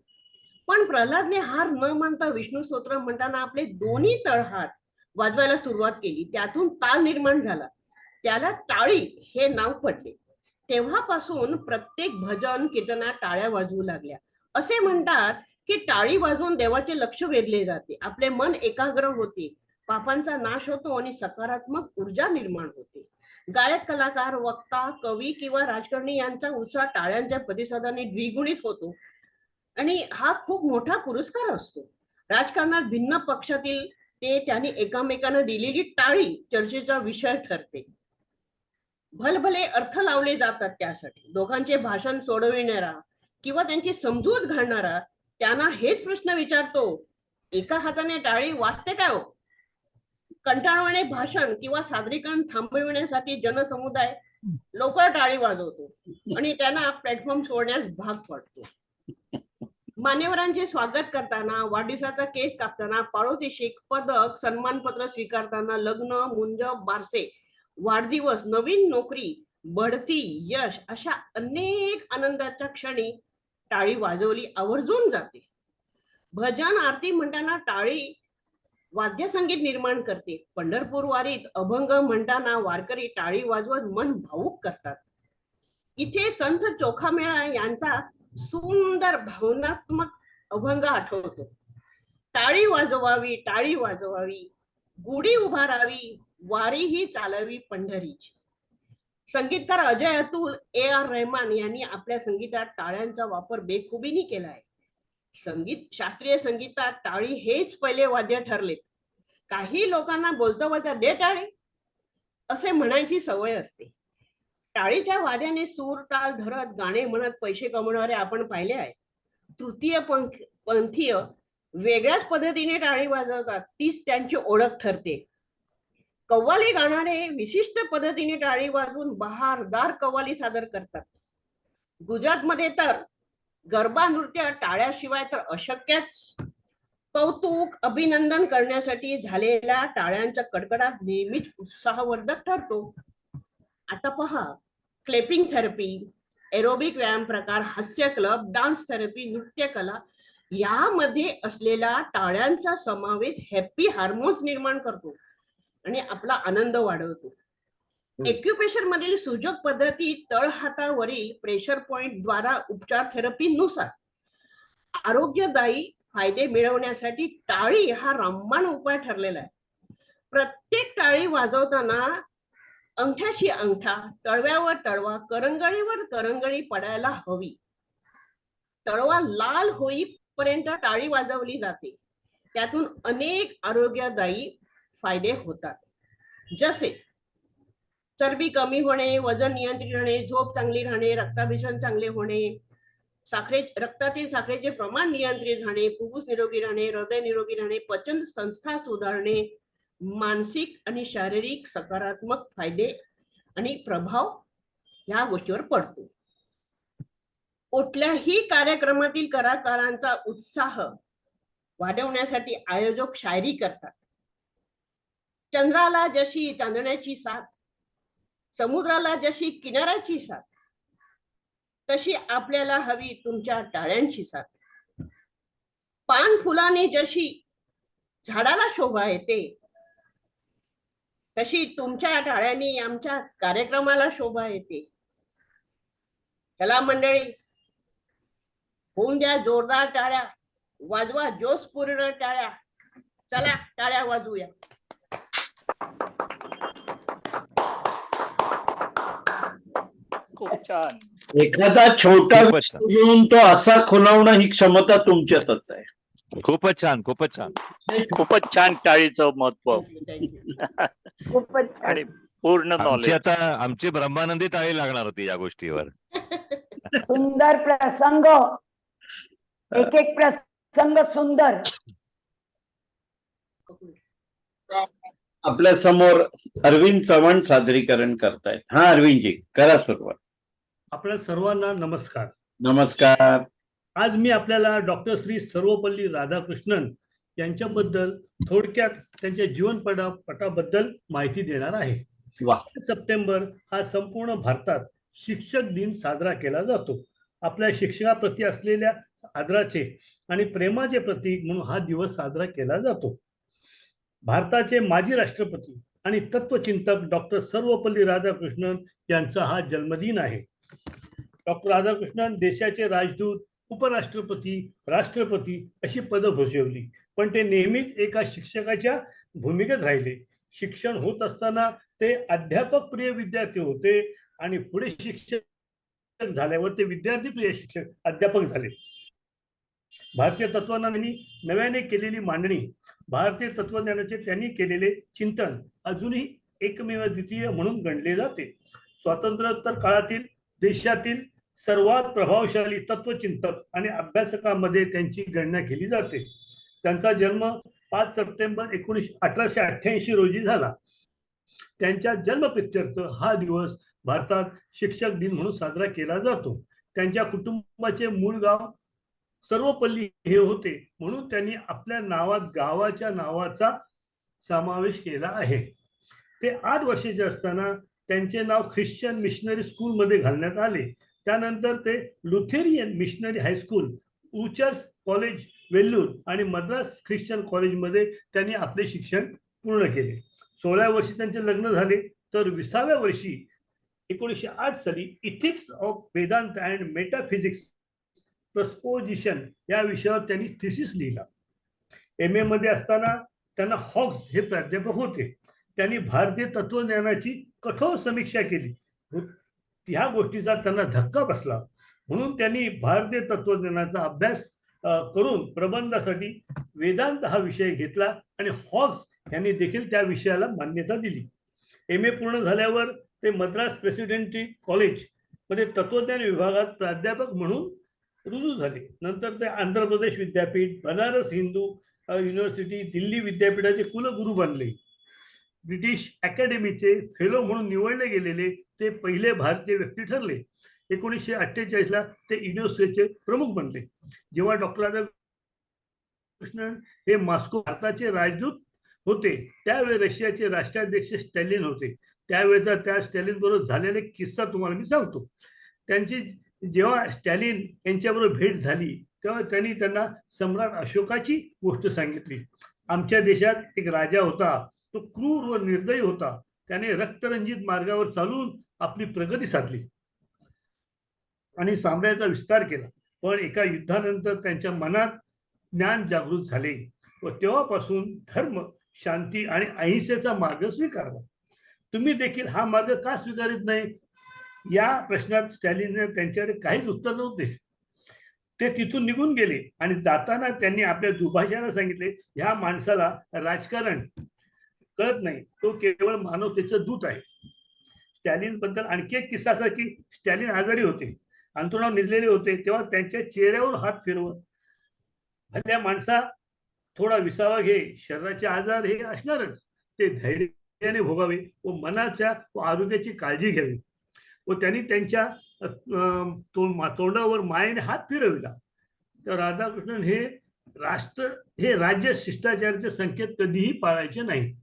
पण प्रल्हादने हार न मानता विष्णू स्तोत्र म्हणताना आपले दोन्ही तळहात वाजवायला सुरुवात केली. त्यातून ताल निर्माण झाला. त्याला टाळी हे नाव पडले. तेव्हापासून प्रत्येक भजन कीर्तनात टाळ्या वाजवू लागल्या. असे म्हणतात की टाळी वाजवून देवाचे लक्ष वेधले जाते, आपले मन एकाग्र होते, पापांचा नाश होतो आणि सकारात्मक ऊर्जा निर्माण होते. गायक, कलाकार, वक्ता, कवी किंवा राजकारणी यांचा उत्साह टाळ्यांच्या प्रतिसादाने द्विगुणित होतो आणि हा खूप मोठा पुरस्कार असतो. राजकारणात भिन्न पक्षातील त्यांनी एकामेकांना दिलेली टाळी चर्चेचा विषय ठरते. भलभले अर्थ लावले जातात त्यासाठी. दोघांचे भाषण सोडविणारा किंवा त्यांची समजूत घालणारा त्यांना हेच प्रश्न विचारतो, एका हाताने टाळी वाजते काय हो? कंटाळवाणे भाषण किंवा सादरीकरण थांबविण्यासाठी जनसमुदाय लवकर टाळी वाजवतो आणि त्यांना प्लॅटफॉर्म सोडण्यास भाग पडतो. मान्यवरांचे स्वागत करताना, वाढदिवसाचा केक कापताना, पाडोशी शीख, पदक, सन्मानपत्र स्वीकारताना, लग्न, मुंज, बारसे, वाढदिवस, नवीन नोकरी, बढती, यश अशा अनेक आनंदाच्या क्षणी टाळी वाजवली आवर्जून जाते. भजन आरती म्हणताना टाळी वाद्यसंगीत निर्माण करते. पंढरपूर वारीत अभंग म्हणताना वारकरी टाळी वाजवत मन भावुक करतात. इथे संत चोखामेळा यांचा सुंदर भावनात्मक अभंग आठवतो. टाळी वाजवावी, टाळी वाजवावी, गुढी उभारावी, वारी ही चालावी पंढरीची. संगीतकार अजय अतुल, A.R. रहमान यांनी आपल्या संगीतात टाळ्यांचा वापर बेखुबीने केला आहे. शास्त्रीय संगीतात टाळी हेच पहिले वाद्य ठरले. काही लोकांना बोलता बोलता दे टाळी असे म्हणायची सवय असते. टाळीच्या वाद्याने सूर ताल धरत गाणे म्हणत पैसे कमवणारे आपण पाहिले आहे. तृतीय पंथीय वेगळ्याच पद्धतीने टाळी वाजवतात, तीच त्यांची ओळख ठरते. कव्वाली गाणारे विशिष्ट पद्धतीने टाळी वाजवून बहारदार कव्वाली सादर करतात. गुजरातमध्ये तर गरबा नृत्य टाळ्याशिवाय तर अशक्यच. कौतुक अभिनंदन करण्यासाठी झालेल्या टाळ्यांचा कडकडाट नेहमीच उत्साहवर्धक ठरतो. आता पहा, क्लेपिंग थेरपी, एरोबिक व्यायाम प्रकार, हास्य क्लब, डान्स थेरपी, नृत्य कला यामध्ये असलेला टाळ्यांचा समावेश हॅपी हार्मोन्स निर्माण करतो आणि आपला आनंद वाढवतो. एक्युपेशन मधील सुजोग पद्धती तळहातावरील प्रेशर पॉइंट द्वारा उपचार थेरपीनुसार आरोग्यदायी फायदे मिळवण्यासाठी टाळी हा रामबाण उपाय ठरलेला आहे. प्रत्येक टाळी वाजवताना अंगठ्याशी अंगठा, तळव्यावर तळवा, करंगळीवर करंगळी पडायला हवी. तळवा लाल होईपर्यंत टाळी वाजवली जाते. त्यातून अनेक आरोग्यदायी फायदे होतात, जसे चरबी कमी होणे, वजन नियंत्रित राहणे, झोप चांगली राहणे, रक्ताभिसरण चांगले होणे, रक्तातील साखरेचे प्रमाण नियंत्रित राहणे, फुफ्फुस निरोगी राहणे, हृदय निरोगी राहणे, पचन संस्था सुधारणे, मानसिक आणि शारीरिक सकारात्मक फायदे आणि प्रभाव या गोष्टीवर पडतो. कुठल्याही कार्यक्रमातील कलाकारांचा उत्साह वाढवण्यासाठी आयोजक शायरी करतात. चंद्राला जशी चांदण्याची साथ, समुद्राला जशी किनाऱ्याची साथ, तशी आपल्याला हवी तुमच्या टाळ्यांची साथ. पान फुलाने जशी झाडाला शोभा येते, तशी तुमच्या टाळ्यांनी आमच्या कार्यक्रमाला शोभा येते. चला मंडळी, होऊन द्या जोरदार टाळ्या, वाजवा जोशपूर्ण टाळ्या. चला टाळ्या वाजवूया. खूप छान. एखादा छोटा खूपच छान. घेऊन तो असा खुलावणं ही क्षमता तुमच्यातच आहे. खूपच छान, खूपच छान. खूपच छान टाळीचं महत्व खूपच छान. आणि पूर्ण आमची नॉलेज. आता आमची ब्रह्मानंदी टाळी लागणार होती या गोष्टीवर. सुंदर प्रसंग, एक एक प्रसंग सुंदर. आपल्या समोर अरविंद चव्हाण सादरीकरण करतायत. हा अरविंदजी, करा सुरुवात. आपल्या सर्वांना नमस्कार. नमस्कार. आज मी आपल्याला डॉक्टर श्री सर्वपल्ली राधाकृष्णन यांच्याबद्दल थोडक्यात त्यांच्या जीवनपटाबद्दल माहिती देणार आहे. वा. 8 सप्टेंबर हा संपूर्ण भारतात शिक्षक दिन साजरा केला जातो. आपल्या शिक्षकाप्रती असलेल्या आदराचे आणि प्रेमाचे प्रतीक म्हणून हा दिवस साजरा केला जातो. भारताचे माजी राष्ट्रपती आणि तत्वचिंतक डॉक्टर सर्वपल्ली राधाकृष्णन यांचा हा जन्मदिन आहे. डॉक्टर राधाकृष्णन देशाचे राजदूत, उपराष्ट्रपती, राष्ट्रपती अशी पदं भूषवली, पण ते नेहमीच एका शिक्षकाच्या भूमिकेत राहिले. शिक्षण होत असताना ते अध्यापक प्रिय विद्यार्थी होते आणि पुढे शिक्षक झाल्यावर ते विद्यार्थी प्रिय शिक्षक अध्यापक झाले. भारतीय तत्वज्ञानाने नव्याने केलेली मांडणी, भारतीय तत्वज्ञानाचे त्यांनी केलेले चिंतन अजूनही एकमेव द्वितीय म्हणून गणले जाते. स्वातंत्र्योत्तर काळातील देशातील सर्वात प्रभावशाली तत्वचिंतक आणि अभ्यासकांमध्ये त्यांची गणना केली जाते. त्यांचा जन्म 5 सप्टेंबर 1888 रोजी झाला. त्यांच्या जन्मप्रित्यर्थ हा दिवस भारतात शिक्षक दिन म्हणून साजरा केला जातो. त्यांच्या कुटुंबाचे मूळ गाव सर्वपल्ली हे होते, म्हणून त्यांनी आपल्या नावात गावाच्या नावाचा समावेश केला आहे. ते 8 वर्षाचे असताना त्यांचे नाव ख्रिश्चन मिशनरी स्कूल मध्ये घालण्यात आले. त्यानंतर ते Lutheran missionary high school, उचर्स college Vellore आणि मद्रास ख्रिश्चन कॉलेजमध्ये त्यांनी आपले शिक्षण पूर्ण केले. 16व्या वर्षी त्यांचे लग्न झाले, तर 20व्या वर्षी 1908 साली ethics of Vedanta and metaphysics proposition या विषयावर त्यांनी थिसिस लिहिला. MA मध्ये असताना त्यांना हॉक्स हे प्राध्यापक होते. त्यांनी भारतीय तत्वज्ञानाची कठोर समीक्षा केली ह्या गोष्टीचा त्यांना धक्का बसला, म्हणून त्यांनी भारतीय तत्वज्ञानाचा अभ्यास करून प्रबंधासाठी वेदांत हा विषय घेतला आणि हॉक्स यांनी देखील त्या विषयाला मान्यता दिली. MA पूर्ण झाल्यावर ते मद्रास प्रेसिडेंसी कॉलेज मध्ये तत्वज्ञान विभागात प्राध्यापक म्हणून रुजू झाले. नंतर ते आंध्र प्रदेश विद्यापीठ, बनारस हिंदू युनिव्हर्सिटी, दिल्ली विद्यापीठाचे कुलगुरू बनले. ब्रिटिश अकॅडमीचे फेलो म्हणून निवडले गेलेले ते पहिले भारतीय व्यक्ती ठरले. 1948 ते युनेस्कोचे प्रमुख बनले. जेव्हा डॉक्टर राधाकृष्णन हे मॉस्को भारताचे राजदूत होते त्यावेळी रशियाचे राष्ट्राध्यक्ष स्टॅलिन होते. त्यावेळेचा त्या स्टॅलिन बरोबर झालेला किस्सा तुम्हाला मी सांगतो. त्यांची जेव्हा स्टॅलिन यांच्याबरोबर भेट झाली तेव्हा त्यांनी त्यांना सम्राट अशोकाची गोष्ट सांगितली. आमच्या देशात एक राजा होता, तो क्रूर व निर्दयी होता. त्याने रक्तरंजित मार्गावर चालून आपली प्रगती साधली आणि साम्राज्याचा विस्तार केला. पण एका युद्धानंतर त्यांच्या मनात ज्ञान जागृत झाले व तेव्हापासून धर्म, शांती आणि अहिंसेचा मार्ग स्वीकारला. तुम्ही देखील हा मार्ग का स्वीकारत नाही? या प्रश्नात स्टॅलिनने त्यांच्याकडे काहीच उत्तर नव्हते. ते तिथून निघून गेले आणि जाताना त्यांनी आपल्या दुभाषाला सांगितले, ह्या माणसाला राजकारण कळत नाही, तो केवळ मानवतेचं दूत आहे. स्टॅलिन बद्दल आणखी एक किस्सा असा की स्टॅलिन आजारी होते, अंथरुणावर निजलेले होते, तेव्हा त्यांच्या चेहऱ्यावर हात फिरवत, भल्या माणसा थोडा विसावा घे, शरीराचे आजार हे असणारच, ते धैर्याने भोगावे व मनाच्या व आरोग्याची काळजी घ्यावी. व त्यांनी त्यांच्या तोंडावर मायेने हात फिरविला. तर राधाकृष्णन हे राज्य शिष्टाचाराचे संकेत कधीही पाळायचे नाही.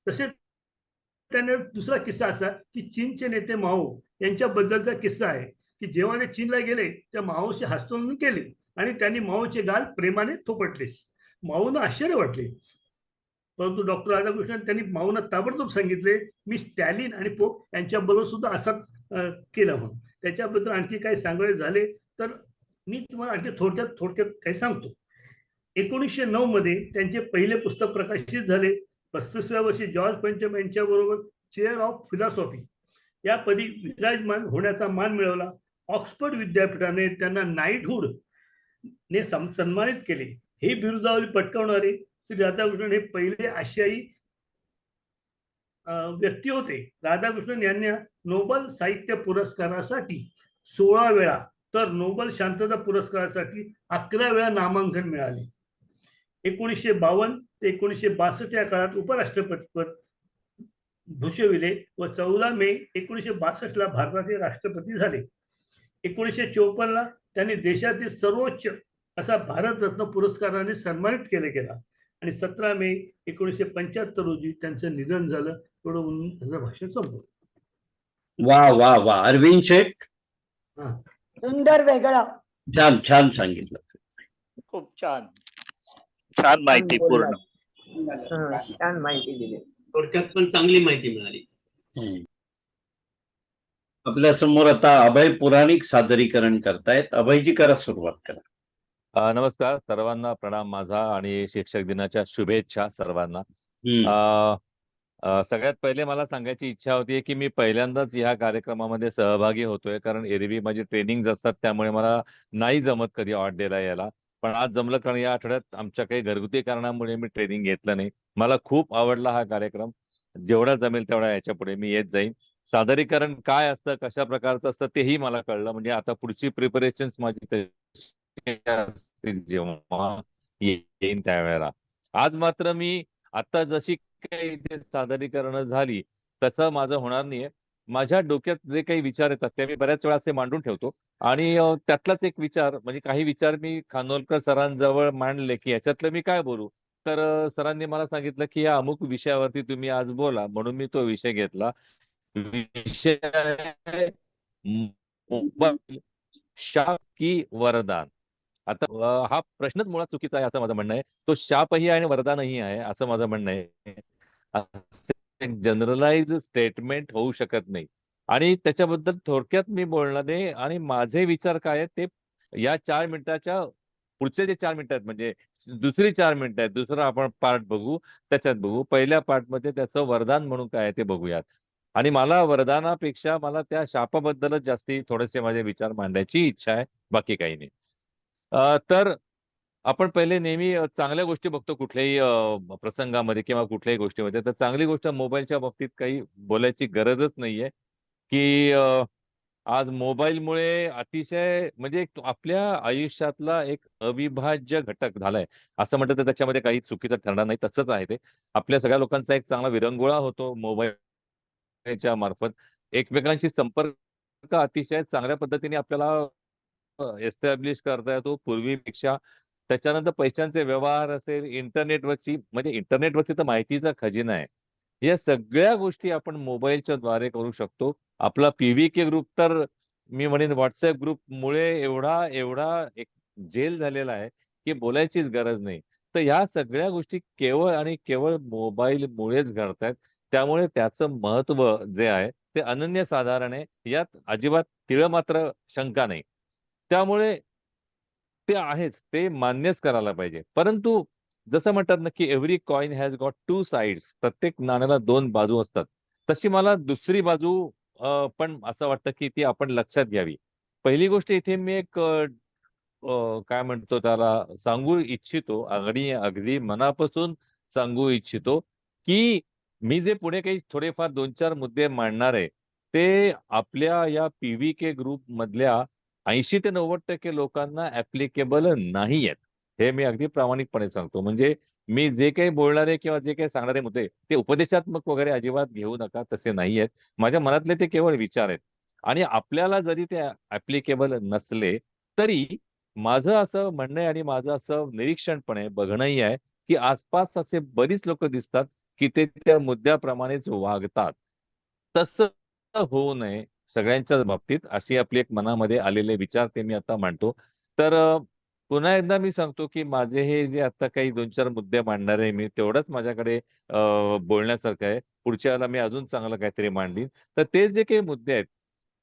तसेच त्याने दुसरा किस्सा असा की चीनचे नेते माओ यांच्याबद्दलचा किस्सा आहे की जेव्हा ते चीनला गेले त्या माओशी हस्तोलन केले आणि त्यांनी माओचे गाल प्रेमाने थोपटले. माओनं आश्चर्य वाटले, परंतु डॉक्टर राधाकृष्णन त्यांनी माओना ताबडतोब सांगितले, मी स्टॅलिन आणि पोप यांच्याबरोबर सुद्धा असंच केलं म्हणून. त्याच्याबद्दल आणखी काही सांगायचे झाले तर मी तुम्हाला आणखी थोडक्यात काही सांगतो. 1909 मध्ये त्यांचे पहिले पुस्तक प्रकाशित झाले. 35व्या वर्षी जॉर्ज पंचम यांच्या बरोबर चेअर ऑफ फिलॉसॉफी या पदी विराजमान होण्याचा मान मिळवला. ऑक्सफर्ड विद्यापीठाने त्यांना नाईटहुड ने सन्मानित केले. ही बिरुदावली पटकावणारे श्री राधाकृष्णन हे पहिले आशियाई व्यक्ती होते. राधाकृष्णन यांना नोबेल साहित्य पुरस्कारासाठी 16 वेळा तर नोबेल शांतता पुरस्कारासाठी 11 वेळा नामांकन मिळाले. 1952 ते 1962 या काळात उपराष्ट्रपतीपद भूषविले व 14 मे 1962 भारताचे राष्ट्रपती झाले. 1954 त्यांनी देशातील सर्वोच्च असा भारतरत्न पुरस्काराने सन्मानित केले गेला आणि 17 मे 1975 रोजी त्यांचं निधन झालं. एवढं त्याचं भाषण संपलं. वा वा वा, अरविंद शेठ सुंदर, वेगळं, छान छान सांगितलं. खूप छान छान माहिती पूर्ण. छान माहिती दिली. थोडक्यात पण चांगली माहिती मिळाली. आपल्या समोर आता अभय पुराणिक सादरीकरण करतायत. अभयजी करा सुरुवात करा. नमस्कार सर्वांना, प्रणाम माझा आणि शिक्षक दिनाच्या शुभेच्छा सर्वांना. सगळ्यात पहिले मला सांगायची इच्छा होती की मी पहिल्यांदाच या कार्यक्रमामध्ये सहभागी होतोय, कारण एरवी माझी ट्रेनिंग असतात त्यामुळे मला नाही जमत कधी ऑड डेला यायला. पण आज जमलं, कारण या आठवड्यात आमच्या काही घरगुती कारणामुळे मी ट्रेनिंग घेतलं नाही. मला खूप आवडला हा कार्यक्रम. जेवढा जमेल तेवढा याच्या पुढे मी येत जाईन. सादरीकरण काय असतं, कशा प्रकारचं असतं तेही मला कळलं. म्हणजे आता पुढची प्रिपरेशन माझी जेव्हा येईन त्यावेळेला. आज मात्र मी आता जशी काही इथे सादरीकरण झाली त्याचं माझं होणार नाहीये. माझ्या डोक्यात जे काही विचार येतात ते मी बऱ्याच वेळा असे मांडून ठेवतो आणि त्यातलाच एक विचार म्हणजे काही विचार मी खानोलकर सरांजवळ मांडले की याच्यातलं मी काय बोलू. तर सरांनी मला सांगितलं की या अमुक विषयावरती तुम्ही आज बोला, म्हणून मी तो विषय घेतला. विषय शाप की वरदान. आता हा प्रश्नच मुळात चुकीचा आहे असं माझं म्हणणं आहे. तो शापही आहे आणि वरदानही आहे असं माझं म्हणणं आहे. जनरलाइज स्टेटमेंट होऊ शकत नाही आणि त्याच्याबद्दल थोडक्यात मी बोलणार आहे. आणि माझे विचार काय आहेत ते या 4 मिनिटाच्या पुढचे जे 4 मिनिटं आहेत, म्हणजे दुसरी 4 मिनिटं आहेत, दुसरा आपण पार्ट बघू, त्याच्यात बघू. पहिल्या पार्टमध्ये त्याचं वरदान म्हणून काय आहे ते बघूयात. आणि मला वरदानापेक्षा मला त्या शापाबद्दलच जास्ती थोडेसे माझे विचार मांडायची इच्छा आहे, बाकी काही नाही. तर आपण पहिले नेहमी चांगल्या गोष्टी बघतो कुठल्याही प्रसंगामध्ये किंवा कुठल्याही गोष्टीमध्ये. तर चांगली गोष्ट मोबाईलच्या बाबतीत काही बोलायची गरजच नाहीये, की आज मोबाईलमुळे अतिशय म्हणजे आपल्या आयुष्यातला एक अविभाज्य घटक झालाय. असं म्हटलं तर त्याच्यामध्ये काही चुकीचं ठरणार नाही, तसंच आहे ते. आपल्या सगळ्या लोकांचा एक चांगला विरंगुळा होतो मोबाईलच्या मार्फत. एकमेकांशी संपर्क अतिशय चांगल्या पद्धतीने आपल्याला एस्टॅब्लिश करता येतो पूर्वीपेक्षा. त्याच्यानंतर पैशांचे व्यवहार असेल, इंटरनेटवरची म्हणजे इंटरनेटवरती तर माहितीचा खजिना आहे. या सगळ्या गोष्टी आपण मोबाईलच्या द्वारे करू शकतो. आपला पीव्हीके ग्रुप तर मी म्हणेन WhatsApp ग्रुपमुळे एवढा एवढा एक जेल झालेला आहे, की बोलायचीच गरज नाही. तर ह्या सगळ्या गोष्टी केवळ आणि केवळ मोबाईलमुळेच घडतायत. त्यामुळे त्याचं महत्त्व जे आहे ते अनन्यसाधारण आहे. यात अजिबात तीळमात्र शंका नाही. त्यामुळे ते आहेच, ते मान्यच करायला पाहिजे. परंतु जसं म्हणतात ना, की every coin has got two sides. प्रत्येक नाण्याला 2 बाजू असतात. तशी मला दुसरी बाजू पण असं वाटतं, की ती आपण लक्षात घ्यावी. पहिली गोष्ट इथे मी एक काय म्हणतो त्याला सांगू इच्छितो आणि अगदी मनापासून सांगू इच्छितो, की मी जे पुढे काही थोडेफार 2-4 मुद्दे मांडणार आहे, ते आपल्या या पीव्हीके ग्रुपमधल्या 80 ते 90% लोकांना ॲप्लिकेबल नाहीयेत. हे मी अगदी प्रामाणिकपणे सांगतो. म्हणजे मी जे काही बोलणार आहे किंवा जे काही सांगणारे मुद्दे, ते उपदेशात्मक वगैरे अजिबात घेऊ नका, तसे नाहीयेत. माझ्या मनातले ते केवळ विचार आहेत. आणि आपल्याला जरी ते ॲप्लिकेबल नसले, तरी माझं असं म्हणणं आहे आणि माझं असं निरीक्षण पण आहे, बघणंही आहे, की आसपास असे बरीच लोकं दिसतात, की ते त्या मुद्द्याप्रमाणेच वागतात. तसं होऊ नये सगळ्यांच्याच बाबतीत, अशी आपली एक मनामध्ये आलेले विचार ते मी आता मांडतो. तर पुन्हा एकदा मी सांगतो, की माझे हे जे आता काही 2-4 मुद्दे मांडणार आहे मी, तेवढंच माझ्याकडे बोलण्यासारखं आहे. पुढच्या वेळेला मी अजून चांगलं काहीतरी मांडीन. तर ते जे काही मुद्दे आहेत,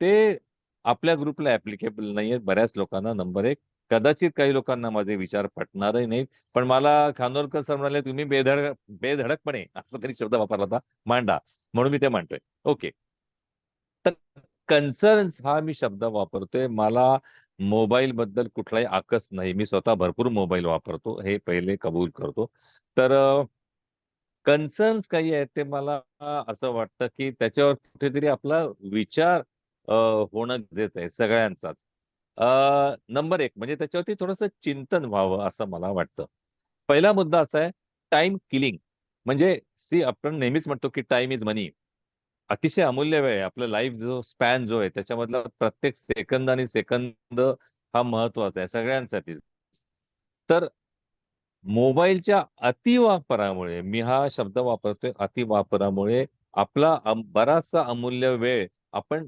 ते आपल्या ग्रुपला ॲप्लिकेबल नाहीयेत बऱ्याच लोकांना नंबर 1. कदाचित काही लोकांना माझे विचार पटणारही नाहीत. पण मला खानोलकर सर म्हणाले, "तुम्ही बेधडकपणे" असा तरी शब्द वापरला होता, "मांडा." म्हणून मी ते मांडतोय. ओके. तर कन्सर्न्स हा मी शब्द वापरतोय. मला मोबाईलबद्दल कुठलाही आकस नाही. मी स्वतः भरपूर मोबाईल वापरतो. हे पहिले कबूल करतो. तर कन्सर्न्स काही आहेत ते मला असं वाटतं, की त्याच्यावर कुठेतरी आपला विचार अ, होणं गरजेचं आहे सगळ्यांचाच. नंबर 1 म्हणजे त्याच्यावरती थोडंसं चिंतन व्हावं असं मला वाटतं. पहिला मुद्दा असा आहे टाईम किलिंग. म्हणजे आपण नेहमीच म्हणतो, की टाईम इज मनी. अतिशय अमूल्य वेळ आहे. आपला लाईफ जो स्पॅन जो आहे त्याच्यामधला प्रत्येक सेकंद आणि सेकंद हा महत्त्वाचा आहे सगळ्यांसाठीच. तर मोबाईलच्या अतिवापरामुळे, मी हा शब्द वापरतोय अतिवापरामुळे आपला बराचसा अमूल्य वेळ आपण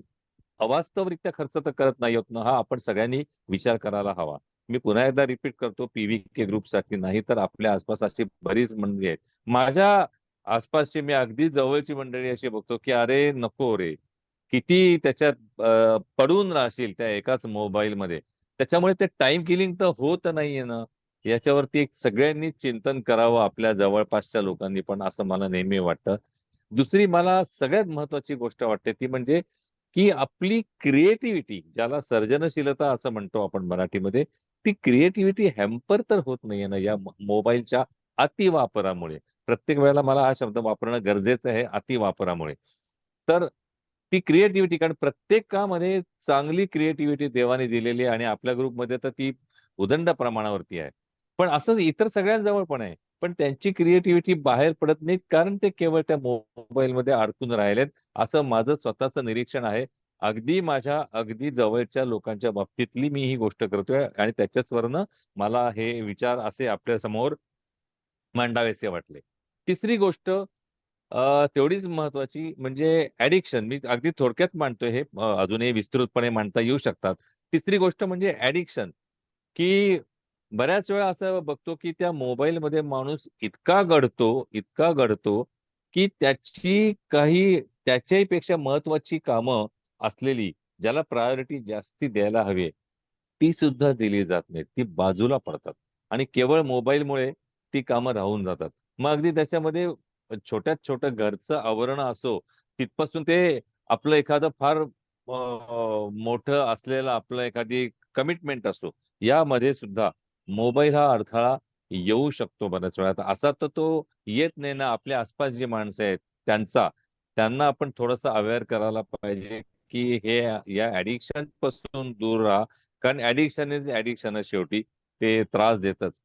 अवास्तवरित्या खर्च तर करत नाही आहोत ना, हा आपण सगळ्यांनी विचार करायला हवा. मी पुन्हा एकदा रिपीट करतो पीव्हीके ग्रुपसाठी नाही तर आपल्या आसपास अशी बरीच मंडळी आहेत. माझ्या आसपासची मी अगदी जवळची मंडळी अशी बघतो, की "अरे नको रे, किती त्याच्यात पडून राहशील त्या एकाच मोबाईलमध्ये." त्याच्यामुळे ते टाईम किलिंग तर होत नाहीये ना. याच्यावरती एक सगळ्यांनी चिंतन करावं आपल्या जवळपासच्या लोकांनी पण असं मला नेहमी वाटतं. दुसरी मला सगळ्यात महत्त्वाची गोष्ट वाटते ती म्हणजे, की आपली क्रिएटिव्हिटी ज्याला सर्जनशीलता असं म्हणतो आपण मराठीमध्ये, ती क्रिएटिव्हिटी हॅम्पर तर होत नाहीये ना या मोबाईलच्या अतिवापरामुळे. प्रत्येक वेळेला मला हा शब्द वापरणं गरजेचं आहे अतिवापरामुळे. तर ती क्रिएटिव्हिटी कारण प्रत्येकामध्ये चांगली क्रिएटिव्हिटी देवाने दिलेली आहे आणि आपल्या ग्रुपमध्ये तर ती उदंड प्रमाणावरती आहे. पण असंच इतर सगळ्यांजवळ पण आहे. पण त्यांची क्रिएटिव्हिटी बाहेर पडत नाहीत कारण ते केवळ त्या मोबाईलमध्ये अडकून राहिलेत, असं माझं स्वतःचं निरीक्षण आहे. अगदी माझ्या अगदी जवळच्या लोकांच्या बाबतीतली मी ही गोष्ट करतोय आणि त्याच्याचवरनं मला हे विचार असे आपल्यासमोर मांडावेसे वाटले. तिसरी गोष्ट तेवढीच महत्त्वाची म्हणजे ॲडिक्शन. मी अगदी थोडक्यात मांडतोय हे अजूनही विस्तृतपणे मांडता येऊ शकतात. तिसरी गोष्ट म्हणजे ॲडिक्शन, की बऱ्याच वेळा असं बघतो, की त्या मोबाईलमध्ये माणूस इतका गढतो, की त्याची काही त्याच्याही पेक्षा महत्त्वाची कामं असलेली, ज्याला प्रायोरिटी जास्ती द्यायला हवी ती सुद्धा दिली जात नाहीत. ती बाजूला पडतात आणि केवळ मोबाईलमुळे ती कामं राहून जातात. मग अगदी त्याच्यामध्ये छोट्यात छोटं घरचं आवरण असो तिथपासून ते आपलं एखादं फार मोठं असलेलं आपलं एखादी कमिटमेंट असो, यामध्ये सुद्धा मोबाईल हा अडथळा येऊ शकतो बऱ्याच वेळा. आता असा तर तो येत नाही ना, आपल्या आसपास जी माणसं आहेत त्यांना आपण थोडंसं अवेअर करायला पाहिजे, की हे या ॲडिक्शन पासून दूर राहा. कारण ॲडिक्शन इज ॲडिक्शनच शेवटी. ते त्रास देतच.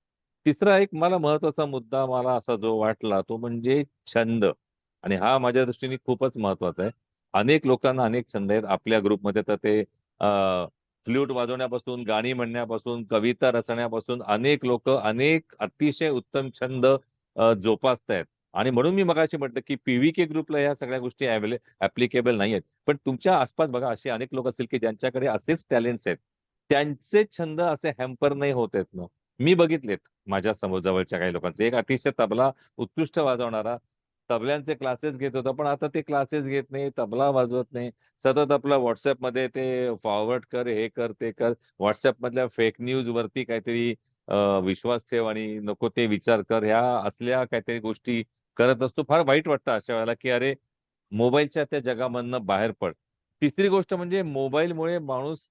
तिसरा एक मला महत्वाचा मुद्दा मला असा जो वाटला तो म्हणजे छंद. आणि हा माझ्या दृष्टीने खूपच महत्वाचा आहे. अनेक लोकांना अनेक छंद आहेत. आपल्या ग्रुपमध्ये तर ते फ्लूट वाजवण्यापासून, गाणी म्हणण्यापासून, कविता रचण्यापासून अनेक लोक अनेक अतिशय उत्तम छंद जोपासतायत. आणि म्हणून मी मगाशी म्हटलं, की पीव्हीके ग्रुपला ह्या सगळ्या गोष्टी ऍप्लिकेबल नाही आहेत. पण तुमच्या आसपास बघा असे अनेक लोक असतील, की ज्यांच्याकडे असेच टॅलेंट्स आहेत. त्यांचे छंद असे हॅम्पर नाही होत आहेत ना. मी बघितलेत माझ्या समोर जवळच्या काही लोकांचे. एक अतिशय तबला उत्कृष्ट वाजवणारा तबल्यांचे क्लासेस घेत होता, पण आता ते क्लासेस घेत नाही, तबला वाजवत नाही. सतत आपला व्हॉट्सअपमध्ये ते फॉरवर्ड कर, हे कर, ते कर. व्हॉट्सअपमधल्या फेक न्यूज वरती काहीतरी विश्वास ठेव आणि नको ते विचार कर. ह्या असल्या काहीतरी गोष्टी करत असतो. फार वाईट वाटतं अशा वेळेला, की अरे मोबाईलच्या त्या जगामधनं बाहेर पड. तिसरी गोष्ट म्हणजे मोबाईलमुळे माणूस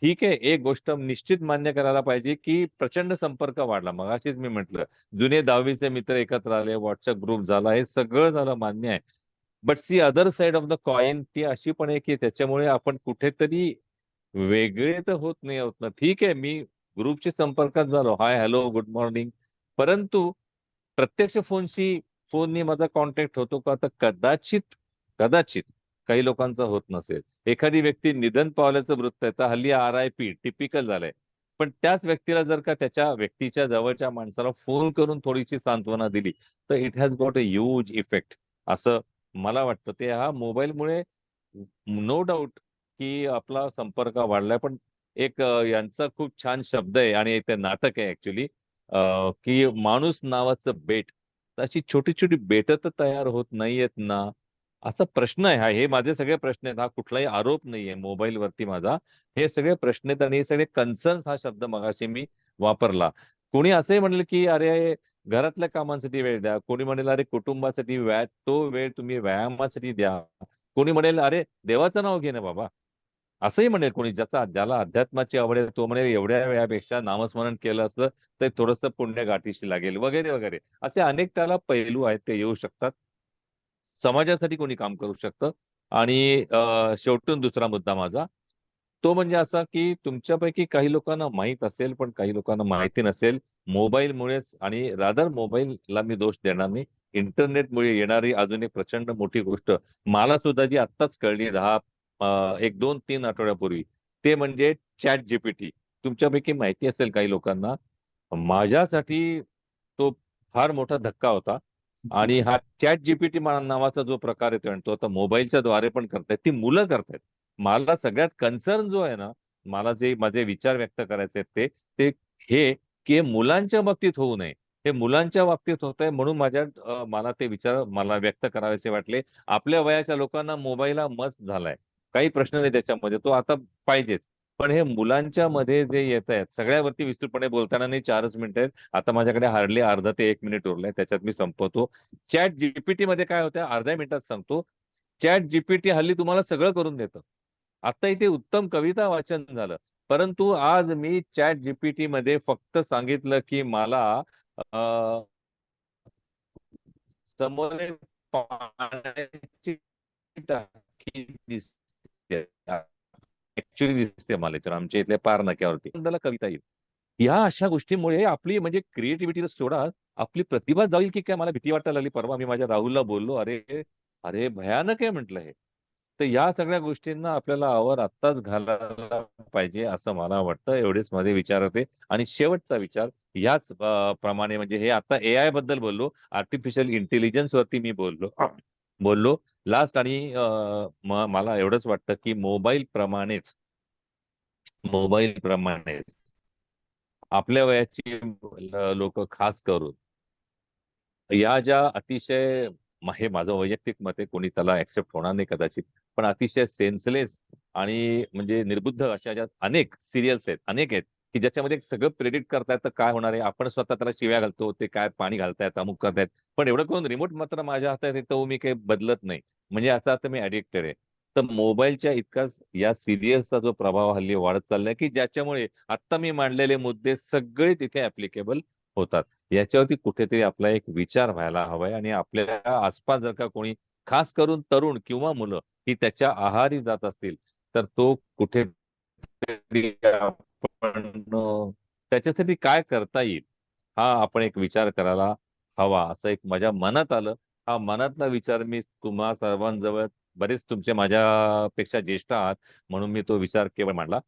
ठीक आहे, एक गोष्ट निश्चित मान्य करायला पाहिजे, की प्रचंड संपर्क वाढला. मगाशीच मी म्हटलं, जुने 10वीचे मित्र एकत्र आले, व्हॉट्सअप ग्रुप झाला, हे सगळं झालं मान्य आहे. But see other side of the coin ती अशी पण आहे, की त्याच्यामुळे आपण कुठेतरी वेगळे तर होत नाही आहोत ना. ठीक आहे, मी ग्रुपशी संपर्कात झालो, हाय, हॅलो, गुड मॉर्निंग. परंतु प्रत्यक्ष फोननी माझा कॉन्टॅक्ट होतो का? तर कदाचित कदाचित काही लोकांचा होत नसेल. एखादी व्यक्ती निधन पावल्याचं वृत्त आहे, तर हल्ली RIP टिपिकल झालंय. पण त्याच व्यक्तीला जर का त्याच्या व्यक्तीच्या जवळच्या माणसाला फोन करून थोडीशी सांत्वना दिली, तर it has got a huge effect असं मला वाटतं. ते हा मोबाईलमुळे नो डाऊट की आपला संपर्क वाढलाय. पण एक यांचा खूप छान शब्द आहे आणि ते नाटक आहे ऍक्च्युली, की माणूस नावाचं बेट. तर अशी छोटी छोटी बेट तर तयार होत नाहीयेत ना, असा प्रश्न आहे. हा हे माझे सगळे प्रश्न आहेत. हा कुठलाही आरोप नाहीये मोबाईल वरती माझा. हे सगळे प्रश्न आहेत आणि हे सगळे कन्सर्न्स हा शब्द मगाशी मी वापरला. कोणी असंही म्हणेल की अरे घरातल्या कामांसाठी वेळ द्या. कोणी म्हणेल अरे कुटुंबासाठी तो वेळ तुम्ही व्यायामासाठी द्या. कोणी म्हणेल अरे देवाचं नाव घे ना बाबा. असंही म्हणेल कोणी ज्याला अध्यात्माची आवड आहे, तो म्हणेल एवढ्या वेळापेक्षा नामस्मरण केलं असतं तर थोडंसं पुण्य गाठीशी लागेल वगैरे वगैरे. असे अनेक त्याला पैलू आहेत, ते येऊ शकतात. समाजासाठी कोणी काम करू शकतं. आणि शेवटून दुसरा मुद्दा माझा तो म्हणजे असा, की तुमच्यापैकी काही लोकांना माहीत असेल, पण काही लोकांना माहिती नसेल. मोबाईलमुळेच आणि रादर मोबाईलला मी दोष देणार नाही. इंटरनेटमुळे येणारी अजून एक प्रचंड मोठी गोष्ट मला सुद्धा जी आत्ताच कळली 1, 2, 3 आठवड्यापूर्वी, ते म्हणजे ChatGPT. तुमच्यापैकी माहिती असेल काही लोकांना. माझ्यासाठी तो फार मोठा धक्का होता. आणि हा ChatGPT नावाचा जो प्रकार आहे, तो आता मोबाईलच्या द्वारे पण करतायत. ती मुलं करतायत. मला सगळ्यात कन्सर्न जो आहे ना, मला जे माझे विचार व्यक्त करायचे आहेत ते हे, की हे मुलांच्या बाबतीत होऊ नये. हे मुलांच्या बाबतीत होतंय म्हणून मला ते विचार मला व्यक्त करावेसे वाटले. आपल्या वयाच्या लोकांना मोबाईल हा मस्त झालाय. काही प्रश्न नाही त्याच्यामध्ये. तो आता पाहिजेच. पण हे मुलांच्या मध्ये जे येत आहेत, सगळ्यावरती विस्तृतपणे बोलताना नाही 4च मिनिटं आहेत. आता माझ्याकडे हार्डली अर्धा ते 1 मिनिट उरलाय. त्याच्यात मी संपवतो. ChatGPT मध्ये काय होतं अर्ध्या मिनिटात सांगतो. ChatGPT हल्ली तुम्हाला सगळं करून देतं. आता इथे उत्तम कविता वाचन झालं. परंतु आज मी ChatGPT मध्ये फक्त सांगितलं, की मला अ, समोर पाण्याची टाकी दिसते. ऍक्च्युली दिसते मला इथून आमच्या इथल्या पार नाक्यावरती. त्याला कविता येईल. या अशा गोष्टींमुळे आपली म्हणजे क्रिएटिव्हिटी सोडा, आपली प्रतिभा जाईल की काय मला भीती वाटायला लागली. परवा मी माझ्या राहुलला बोललो, "अरे, अरे भयानक आहे," म्हटलं हे. तर या सगळ्या गोष्टींना आपल्याला आवर आत्ताच घालायला पाहिजे असं मला वाटतं. एवढेच माझे विचार होते. आणि शेवटचा विचार याच प्रमाणे म्हणजे हे आता AI बद्दल बोललो, आर्टिफिशियल इंटेलिजन्स वरती मी बोललो बोललो लास्ट. आणि मला एवढंच वाटतं की मोबाईल प्रमाणेच आपल्या वयाची लोक खास करून या ज्या अतिशय हे माझं वैयक्तिक मत आहे, कोणी त्याला ऍक्सेप्ट होणार नाही कदाचित, पण अतिशय सेन्सलेस आणि म्हणजे निर्बुद्ध अशा ज्या अनेक सिरियल्स आहेत, अनेक आहेत की ज्याच्यामध्ये सगळं प्रेडिक्ट करतायत तर काय होणार आहे. आपण स्वतः त्याला शिव्या घालतो, ते काय पाणी घालतायत, अमुक करतायत. पण एवढं करून रिमोट मात्र माझ्या हातात आहे, तो मी काही बदलत नाही. म्हणजे आता मी ऍडिक्टेड आहे. तर मोबाईलच्या इतकाच या सिरियसचा जो प्रभाव हल्ली वाढत चाललाय, की ज्याच्यामुळे आता मी मांडलेले मुद्दे सगळे तिथे ऍप्लिकेबल होतात. याच्यावरती कुठेतरी आपला एक विचार व्हायला हवाय आणि आपल्या आसपास जर का कोणी खास करून तरुण किंवा मुलं ही त्याच्या आहारी जात असतील, तर तो कुठेतरी आपण त्याच्यासाठी काय करता येईल हा आपण एक विचार करायला हवा, असं एक माझ्या मनात आलं. हा मनातला विचार मी तुम्हा सर्वांजवळ, बरेच तुमचे माझ्यापेक्षा ज्येष्ठ आहात म्हणून मी तो विचार केवळ मांडला.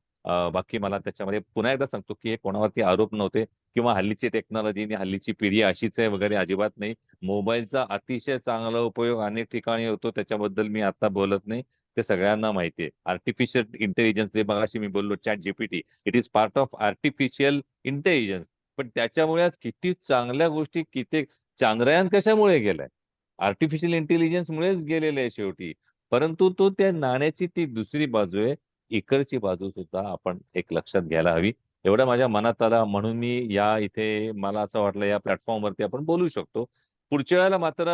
बाकी मला त्याच्यामध्ये पुन्हा एकदा सांगतो, की हे कोणावरती आरोप नव्हते किंवा हल्लीची टेक्नॉलॉजी आणि हल्लीची पिढी अशीच आहे वगैरे अजिबात नाही. मोबाईलचा अतिशय चांगला उपयोग अनेक ठिकाणी होतो, त्याच्याबद्दल मी आता बोलत नाही. ते सगळ्यांना माहिती आहे. आर्टिफिशियल इंटेलिजन्स, जे मगाशी मी बोललो, chat GPT, it is part of artificial intelligence. पण त्याच्यामुळे आज किती चांगल्या गोष्टी, किती चांद्रयान कशामुळे गेलाय? आर्टिफिशियल इंटेलिजन्स मुळेच गेलेलं आहे शेवटी. परंतु तो त्या नाण्याची ती दुसरी बाजू आहे. इकडची बाजू सुद्धा आपण एक लक्षात घ्यायला हवी. एवढं माझ्या मनात आलं म्हणून मी या इथे मला असं वाटलं या प्लॅटफॉर्मवरती आपण बोलू शकतो. पुढच्या वेळेला मात्र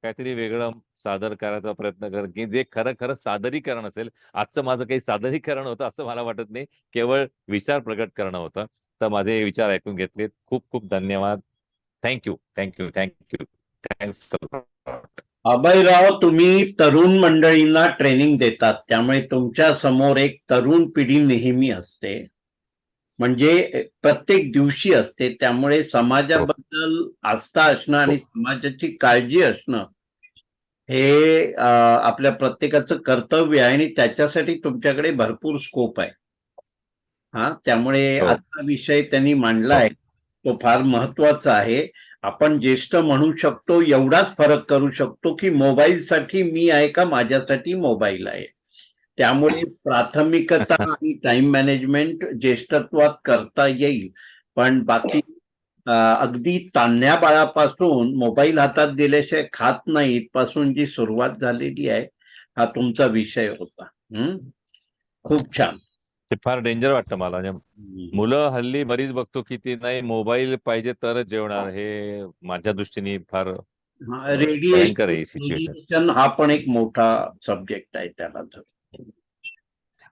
काहीतरी वेगळं सादर करायचा प्रयत्न कर, की जे खरं खरं सादरीकरण असेल. आजचं माझं काही सादरीकरण होतं असं मला वाटत नाही. केवळ विचार प्रकट करणं होतं. तर माझे विचार ऐकून घेतलेत. खूप खूप धन्यवाद. Thank you, thank you, thank you. थँक्स. अभयराव, तुम्ही तरुण मंडळींना ट्रेनिंग देतात, त्यामुळे तुमच्या समोर एक तरुण पिढी नेहमी असते, म्हणजे प्रत्येक दिवशी असते. त्यामुळे समाजाबद्दल आस्था असणं आणि समाजाची काळजी असणं हे आपल्या प्रत्येकाचं कर्तव्य आहे आणि त्याच्यासाठी तुमच्याकडे भरपूर स्कोप आहे. त्यामुळे आजचा विषय त्यांनी मांडला आहे तो फार महत्वाचा आहे. आपण ज्येष्ठ म्हणू शकतो, एवढाच फरक करू शकतो की मोबाईलसाठी मी आहे का माझ्यासाठी मोबाईल आहे. त्यामुळे प्राथमिकता आणि टाइम मॅनेजमेंट ज्येष्ठत्वात करता येईल. पण बाकी अगदी तान्ह्या बाळापासून मोबाईल हातात दिल्याशिवाय खात नाही इथपासून जी सुरुवात झालेली आहे, हा तुमचा विषय होता. खूप छान. ते फार डेंजर वाटतं मला. म्हणजे मुलं हल्ली बरीच बघतो की ते नाही मोबाईल पाहिजे तरच जेवणार. हे माझ्या दृष्टीने फार भयंकर आहे ही सिच्युएशन. रेडिएशन हा पण एक मोठा सब्जेक्ट आहे त्याला.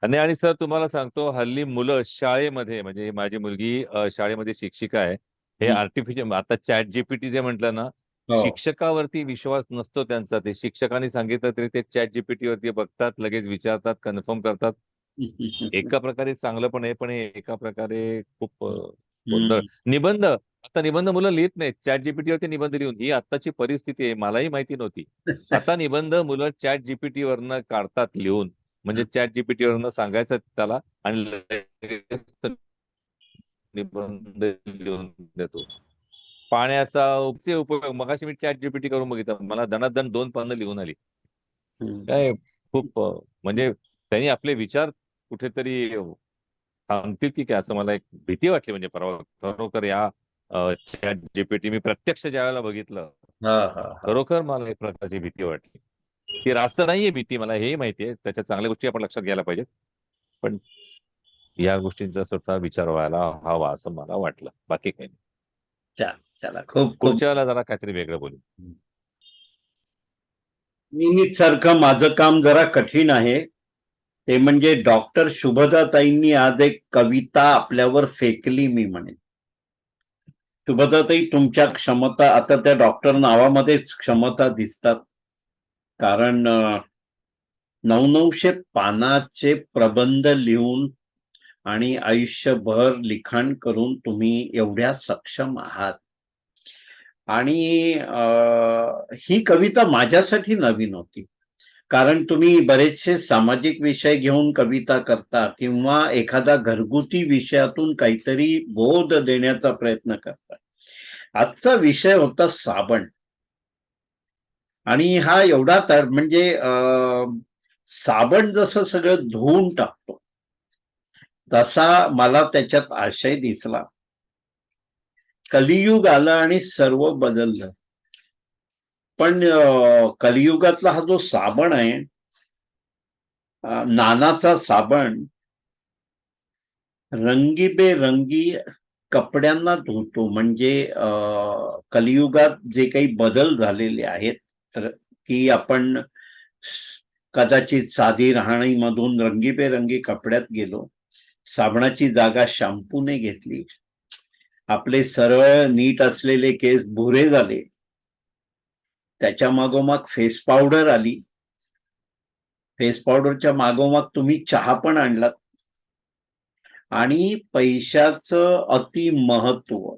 आणि सर तुम्हाला सांगतो, हल्ली मुलं शाळेमध्ये, म्हणजे माझी मुलगी शाळेमध्ये शिक्षिका आहे. हे आर्टिफिशियल आता चॅट जीपीटी जे म्हटलं ना, शिक्षकावरती विश्वास नसतो त्यांचा. ते शिक्षकांनी सांगितलं तरी ते चॅट जीपीटी वरती बघतात, लगेच विचारतात, कन्फर्म करतात. एका प्रकारे चांगलं पण आहे, पण एका प्रकारे खूप गोंधळ. निबंध, आता निबंध मुलं लिहित नाहीत चॅट जीपीटी वरती निबंध लिहून. ही आत्ताची परिस्थिती आहे, मलाही माहिती नव्हती. आता निबंध मुलं चॅट जीपीटी वरनं काढतात लिहून. म्हणजे चॅट जीपीटी वरनं सांगायचं त्याला आणि निबंध लिहून देतो. पाण्याचा उपयोग मगाशी मी चॅट जीपीटी करून बघितलं, मला दणादण 2 पानं लिहून आली. काय खूप म्हणजे त्यांनी आपले विचार कुठेतरी थांबतील की काय असं मला एक भीती वाटली. म्हणजे परवा खरोखर या चॅट जीपीटी मी प्रत्यक्ष ज्यावेळेला बघितलं, खरोखर मला एक प्रकारची भीती वाटली. ती रास्त नाहीये भीती, मला हेही माहितीये. त्याच्या चांगल्या गोष्टी आपण लक्षात घ्यायला पाहिजेत, पण या गोष्टींचा स्वतः विचार व्हायला हवा असं मला वाटलं. बाकी काही नाही. चला खूप पुढच्या वेळेला जरा काहीतरी वेगळं बोलू. निमित सारखं माझं काम जरा कठीण आहे. ते म्हणजे डॉक्टर शुभदाताईंनी आज एक कविता आपल्यावर फेकली मी म्हणेन. शुभदाताई, तुमच्या क्षमता, आता त्या डॉक्टर नावामध्येच क्षमता दिसतात. कारण 900 पानाचे प्रबंध लिहून आणि आयुष्यभर लिखाण करून तुम्ही एवढ्या सक्षम आहात. आणि ही कविता माझ्यासाठी नवीन होती, कारण तुम्ही बरेचसे सामाजिक विषय घेऊन कविता करता किंवा एखादा घरगुती विषयातून काहीतरी बोध देण्याचा प्रयत्न करता. आजचा विषय होता साबण. आणि हा एवढा म्हणजे साबण जसं सगळं धुवून टाकतो तसा मला त्याच्यात आशय दिसला. कलियुग आलं आणि सर्व बदललं. पण कलियुगातला हा जो साबण आहे, नानाचा साबण, रंगीबेरंगी कपड्यांना धुतो. म्हणजे कलियुगात जे काही बदल झालेले आहेत, तर की आपण कदाचित साधी राहणीमधून रंगीबेरंगी कपड्यात गेलो, साबणाची जागा शॅम्पूने घेतली, आपले सरळ नीट असलेले केस भुरे झाले, त्याच्या मागोमाग फेस पावडर आली, फेस पावडरच्या मागोमाग तुम्ही चहा पण आणलात, आणि पैशाचं अति महत्व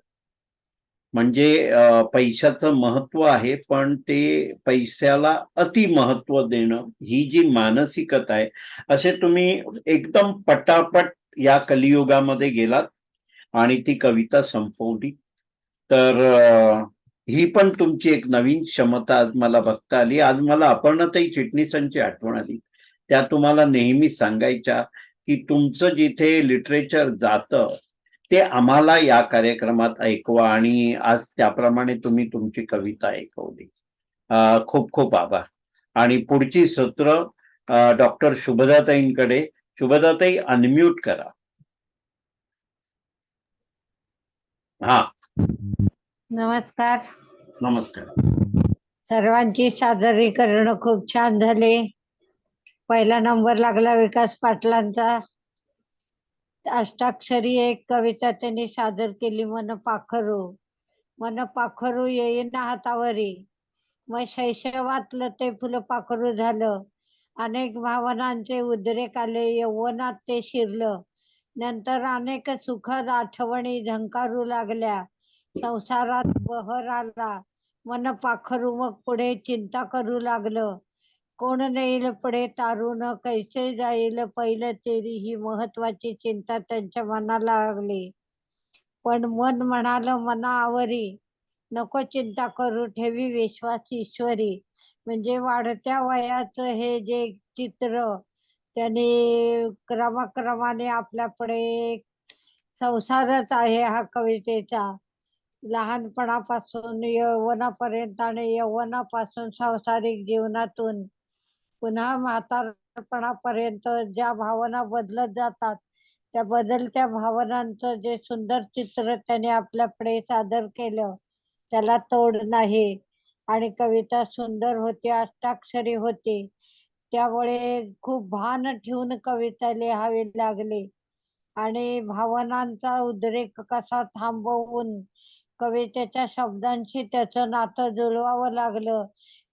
म्हणजे पैशाचं महत्व आहे, पण ते पैशाला अति महत्व देणं ही जी मानसिकता आहे, असे तुम्ही एकदम पटापट या कलियुगामध्ये गेलात आणि ती कविता संपवली. तर ही पण तुमची एक नवीन क्षमता आज मला बघता आली. आज मला अपर्णाताई चिटणीसांची आठवण आली. त्या तुम्हाला नेहमी सांगायच्या की तुमचं जिथे लिटरेचर जातं ते आम्हाला या कार्यक्रमात ऐकवा, आणि आज त्याप्रमाणे तुम्ही तुमची कविता ऐकवली. खूप खूप आभार. आणि पुढची सत्र डॉक्टर शुभदाताईंकडे. शुभदाताई अनम्यूट करा. हा, नमस्कार. नमस्कार. सर्वांची सादरीकरण खूप छान झाले. पहिला नंबर लागला विकास पाटलांचा. अष्टाक्षरी एक कविता त्यांनी सादर केली, मन पाखरू येईना हातावरी, मग शैशवातलं ते फुलं पाखरू झालं, अनेक भावनांचे उद्रेक आले, यौवनात ते शिरलं, नंतर अनेक सुखद आठवणी झंकारू लागल्या, संसारात बहर आला, मन पाखरू मग पुढे चिंता करू लागलं, कोण नेईल पुढे तारून, कैसे जाईल पहिलं तेरी, ही महत्वाची चिंता त्यांच्या मनाला लागली. पण मन म्हणालं मनावरी, नको चिंता करू, ठेवी विश्वास ईश्वरी. म्हणजे वाढत्या वयाचं हे जे चित्र त्याने क्रमाक्रमाने आपल्यापुढे संसारच आहे हा कवितेचा, लहानपणापासून यौवनापर्यंत आणि यौवनापासून सांसारिक जीवनातून पुन्हा म्हातारपणापर्यंत ज्या भावना बदलत जातात, त्या बदलत्या भावनांचं जे सुंदर चित्र त्याने आपल्यापुढे सादर केलं त्याला तोड नाही. आणि कविता सुंदर होती, अष्टाक्षरी होती, त्यामुळे खूप भान ठेवून कविता लिहावी लागली. आणि भावनांचा उद्रेक कसा थांबवून कवितेच्या शब्दांशी त्याचं नातं जुळवावं लागलं,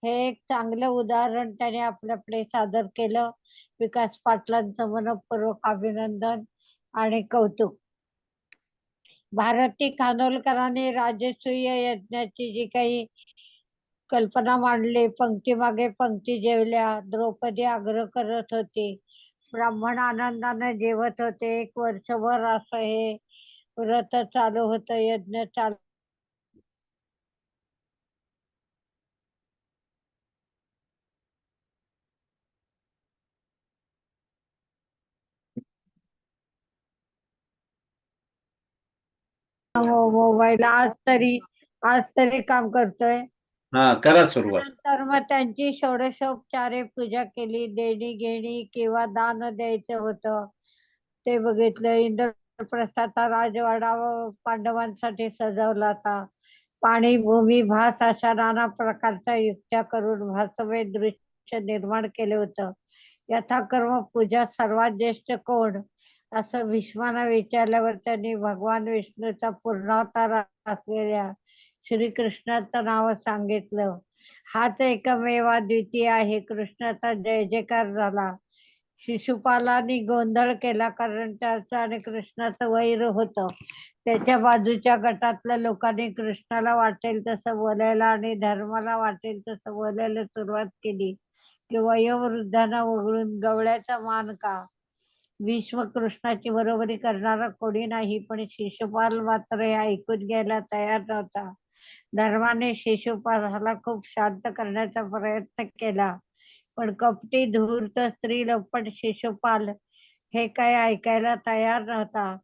हे एक चांगलं उदाहरण त्याने आपल्यापुढे सादर केलं. विकास पाटलांचं मनपूर्वक अभिनंदन आणि कौतुक. भारती खानोलकरांनी राजसूय यज्ञाची जी काही कल्पना मांडली, पंक्ती मागे पंक्ती जेवल्या, द्रौपदी आग्रह करत होती, ब्राह्मण आनंदाने जेवत होते, 1 वर्षभर असं हे व्रत चालू होतं, यज्ञ चालू. मोबाईल आज तरी काम करतोय. हा, करा सुरुवात. नंतर मग त्यांची षोडशोपचारे पूजा केली, देणी घेणी किंवा दान द्यायचं होतं ते बघितलं. इंद्रप्रस्थाचा राजवाडा पांडवांसाठी सजवला होता. पाणी, भूमी, भास अशा नाना प्रकारच्या युक्त्या करून भासमय दृश्य निर्माण केलं होतं. यथाकर्म पूजा सर्वात ज्येष्ठ कोण असं भीष्माला विचारल्यावर त्यांनी भगवान विष्णूचा पूर्णावतार असलेल्या श्रीकृष्णाचं नाव सांगितलं. हाच एकमेवा द्वितीय आहे. कृष्णाचा जय जयकार झाला. शिशुपालांनी गोंधळ केला, कारण त्याचं आणि कृष्णाचं वैर होतं. त्याच्या बाजूच्या गटातल्या लोकांनी कृष्णाला वाटेल तसं बोलायला आणि धर्माला वाटेल तसं बोलायला सुरुवात केली की वयोवृद्धांना वगळून गवळ्याचा मान का. भीष्म कृष्णाची बरोबरी करणारा कोणी नाही, पण शिशुपाल मात्र हे ऐकून घ्यायला तयार नव्हता. धर्माने शिशुपालाला खूप शांत करण्याचा प्रयत्न केला, पण कपटी धूर्त स्त्री लंपट शिशुपाल हे काय ऐकायला तयार नव्हता.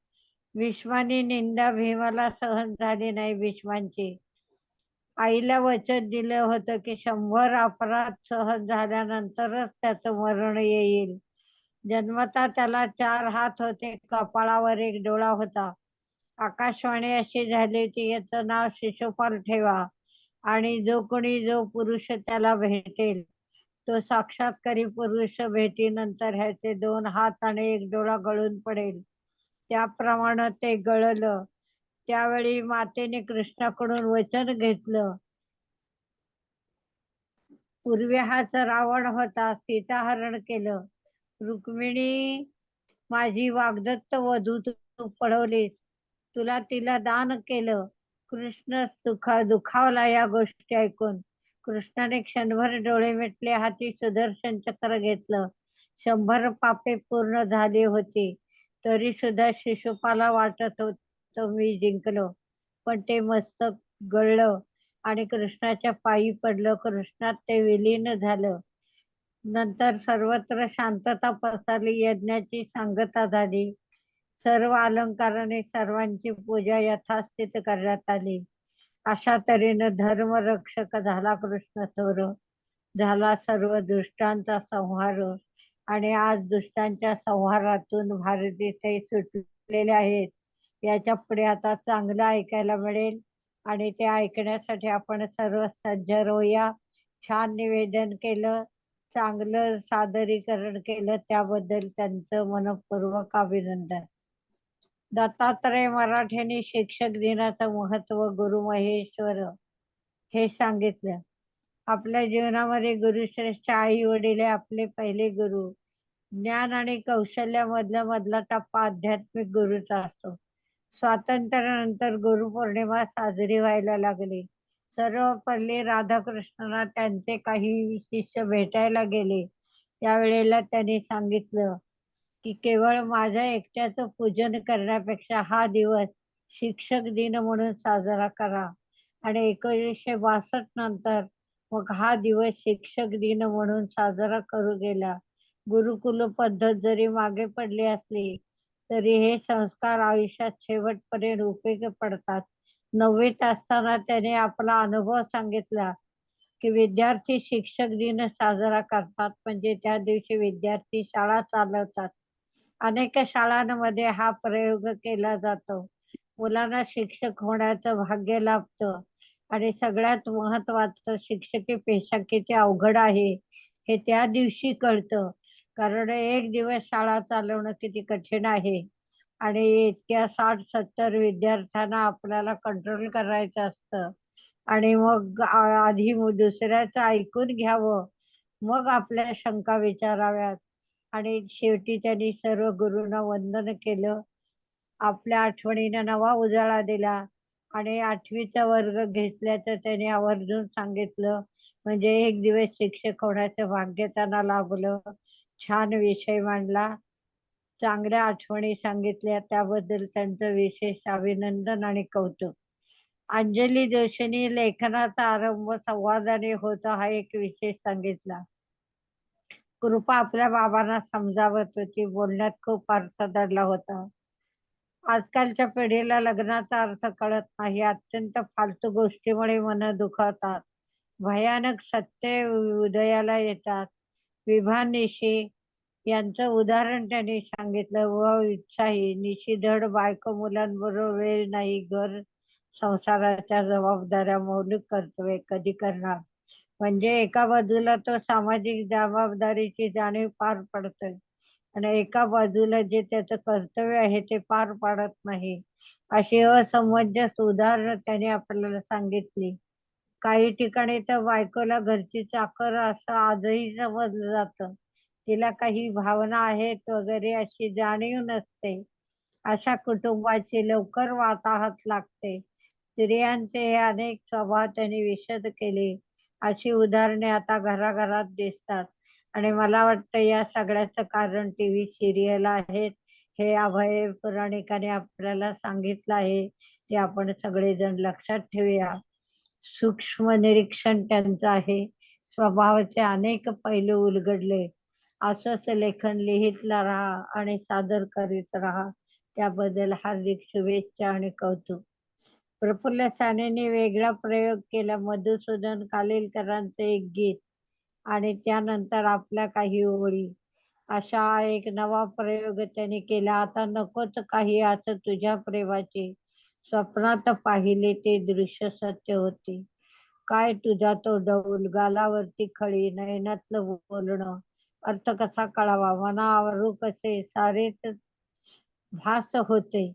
भीष्मानी निंदा भीमाला सहन झाली नाही. भीष्मांची आईला वचन दिलं होतं की 100 अपराध सहन झाल्यानंतरच त्याचं मरण येईल. जन्मता त्याला 4 हात होते, कपाळावर 1 डोळा होता. आकाशवाणी अशी झाली होती, याचं नाव शिशुपाल ठेवा. आणि जो पुरुष त्याला भेटेल तो साक्षात्कारी पुरुष भेटीनंतर ह्याचे 2 हात आणि 1 डोळा गळून पडेल. त्याप्रमाणे ते गळलं. त्यावेळी मातेने कृष्णाकडून वचन घेतलं. पूर्वी हाच रावण होता, सीताहरण केलं. रुक्मिणी माझी वाग्दत्त वधू तू पळवलीस, तुला तिला दान केलं. कृष्ण दुखावला या गोष्टी ऐकून. कृष्णाने क्षणभर डोळे मिटले, हाती सुदर्शन चक्र घेतलं. 100 पापे पूर्ण झाली होती, तरी सुद्धा शिशुपाला वाटत होत मी जिंकलो. पण ते मस्तक गळलं आणि कृष्णाच्या पायी पडलं. कृष्णात ते विलीन झालं. नंतर सर्वत्र शांतता पसरली. यज्ञाची सांगता झाली. सर्व अलंकाराने सर्वांची पूजा यथास्थित करण्यात आली. अशा तऱ्हेनं धर्मरक्षक झाला कृष्ण थोर. झाला सर्व दुष्टांचा संहार. आणि आज दुष्टांच्या संहारातून भारत देश सुटलेले आहेत. याच्या पुढे आता चांगलं ऐकायला मिळेल आणि ते ऐकण्यासाठी आपण सर्व सज्ज राहूया. छान निवेदन केलं, चांगलं सादरीकरण केलं, त्याबद्दल त्यांचं मनपूर्वक अभिनंदन. दत्तात्रय मराठेंनी शिक्षक दिनाचं महत्व गुरु महेश्वर हे सांगितलं. आपल्या जीवनामध्ये गुरुश्रेष्ठ आई वडील आपले पहिले गुरु. ज्ञान आणि कौशल्यामधला टप्पा आध्यात्मिक गुरुचा असतो. स्वातंत्र्यानंतर गुरुपौर्णिमा साजरी व्हायला लागली. सर्व पडले राधाकृष्णांना त्यांचे काही शिष्य भेटायला गेले. त्यावेळेला त्यांनी सांगितलं की केवळ माझ्या एकट्याचं पूजन करण्यापेक्षा हा दिवस शिक्षक दिन म्हणून साजरा करा. आणि 1962 नंतर मग हा दिवस शिक्षक दिन म्हणून साजरा करू गेला. गुरुकुल पद्धत जरी मागे पडली असली तरी हे संस्कार आयुष्यात शेवटपर्यंत उपयोगी पडतात. 9वीत असताना त्याने आपला अनुभव सांगितला की विद्यार्थी शिक्षक दिन साजरा करतात म्हणजे त्या दिवशी विद्यार्थी शाळा चालवतात. अनेक शाळांमध्ये हा प्रयोग केला जातो. मुलांना शिक्षक होण्याचं भाग्य लाभतं आणि सगळ्यात महत्वाचं शिक्षकी पेशा किती अवघड आहे हे त्या दिवशी कळतं. कारण एक दिवस शाळा चालवणं किती कठीण आहे आणि इतक्या 60-70 विद्यार्थ्यांना आपल्याला कंट्रोल करायचं असतं. आणि मग आधी दुसऱ्याचं ऐकून घ्यावं, मग आपल्या शंका विचाराव्यात. आणि शेवटी त्यांनी सर्व गुरूंना वंदन केलं. आपल्या आठवणीनं नवा उजाळा दिला आणि 8वीचा वर्ग घेतल्याचं त्याने आवर्जून सांगितलं. म्हणजे एक दिवस शिक्षक होण्याचं भाग्य त्यांना लाभलं. छान विषय मांडला, चांगल्या आठवणी सांगितल्या, त्याबद्दल त्यांचं विशेष अभिनंदन आणि कौतुक. अंजली जोशींनी लेखनाचा आरंभ संवादाने होतो हा एक विशेष सांगितला. कृपा आपल्या बाबांना समजावत होती. बोलण्यात खूप अर्थ दडला होता. आजकालच्या पिढीला लग्नाचा अर्थ कळत नाही. अत्यंत फालतू गोष्टीमुळे मन दुखावतात. भयानक सत्य उदयाला येतात. विभा निशी यांचं उदाहरण त्यांनी सांगितलं. व उत्साही निशी धड बायको मुलांबरोबर वेळ नाही, घर संसाराच्या जबाबदाऱ्या मौलिक कर्तव्य कधी करणार. म्हणजे एका बाजूला तो सामाजिक जबाबदारीची जाणीव पार पडतोय आणि एका बाजूला जे त्याचं कर्तव्य आहे ते पार पाडत नाही. अशी असमंजस उदाहरणं त्याने आपल्याला सांगितली. काही ठिकाणी तर बायकोला घरची चाकर असं आजही समजलं जातं. तिला काही भावना आहेत वगैरे अशी जाणीव नसते. अशा कुटुंबाची लवकर वाताहत लागते. स्त्रियांचे हे अनेक स्वभाव त्यांनी विशद केले. अशी उदाहरणे आता घराघरात दिसतात. आणि मला वाटतं या सगळ्याचं कारण टीव्ही सिरियल आहेत. हे अभय पुराणिकाने आपल्याला सांगितलं आहे. ते आपण सगळेजण लक्षात ठेवूया. सूक्ष्म निरीक्षण त्यांचं आहे. स्वभावाचे अनेक पैलू उलगडले. असंच लेखन लिहित राहा आणि सादर करीत राहा. त्याबद्दल हार्दिक शुभेच्छा आणि कौतुक. प्रफुल्ल सानेंनी वेगळा प्रयोग केला. मधुसूदन कालेलकरांचं एक गीत आणि त्यानंतर आपल्या काही ओळी, अशा एक नवा प्रयोग त्यांनी केला. आता नकोच काही असं तुझ्या प्रेमाचे, स्वप्नात पाहिले ते दृश्य सत्य होते. काय तुझा तो डौल, गालावरती खळी, नयनातलं बोलणं, अर्थ कसा कळावा, मनावरू कसे सारेच भास होते.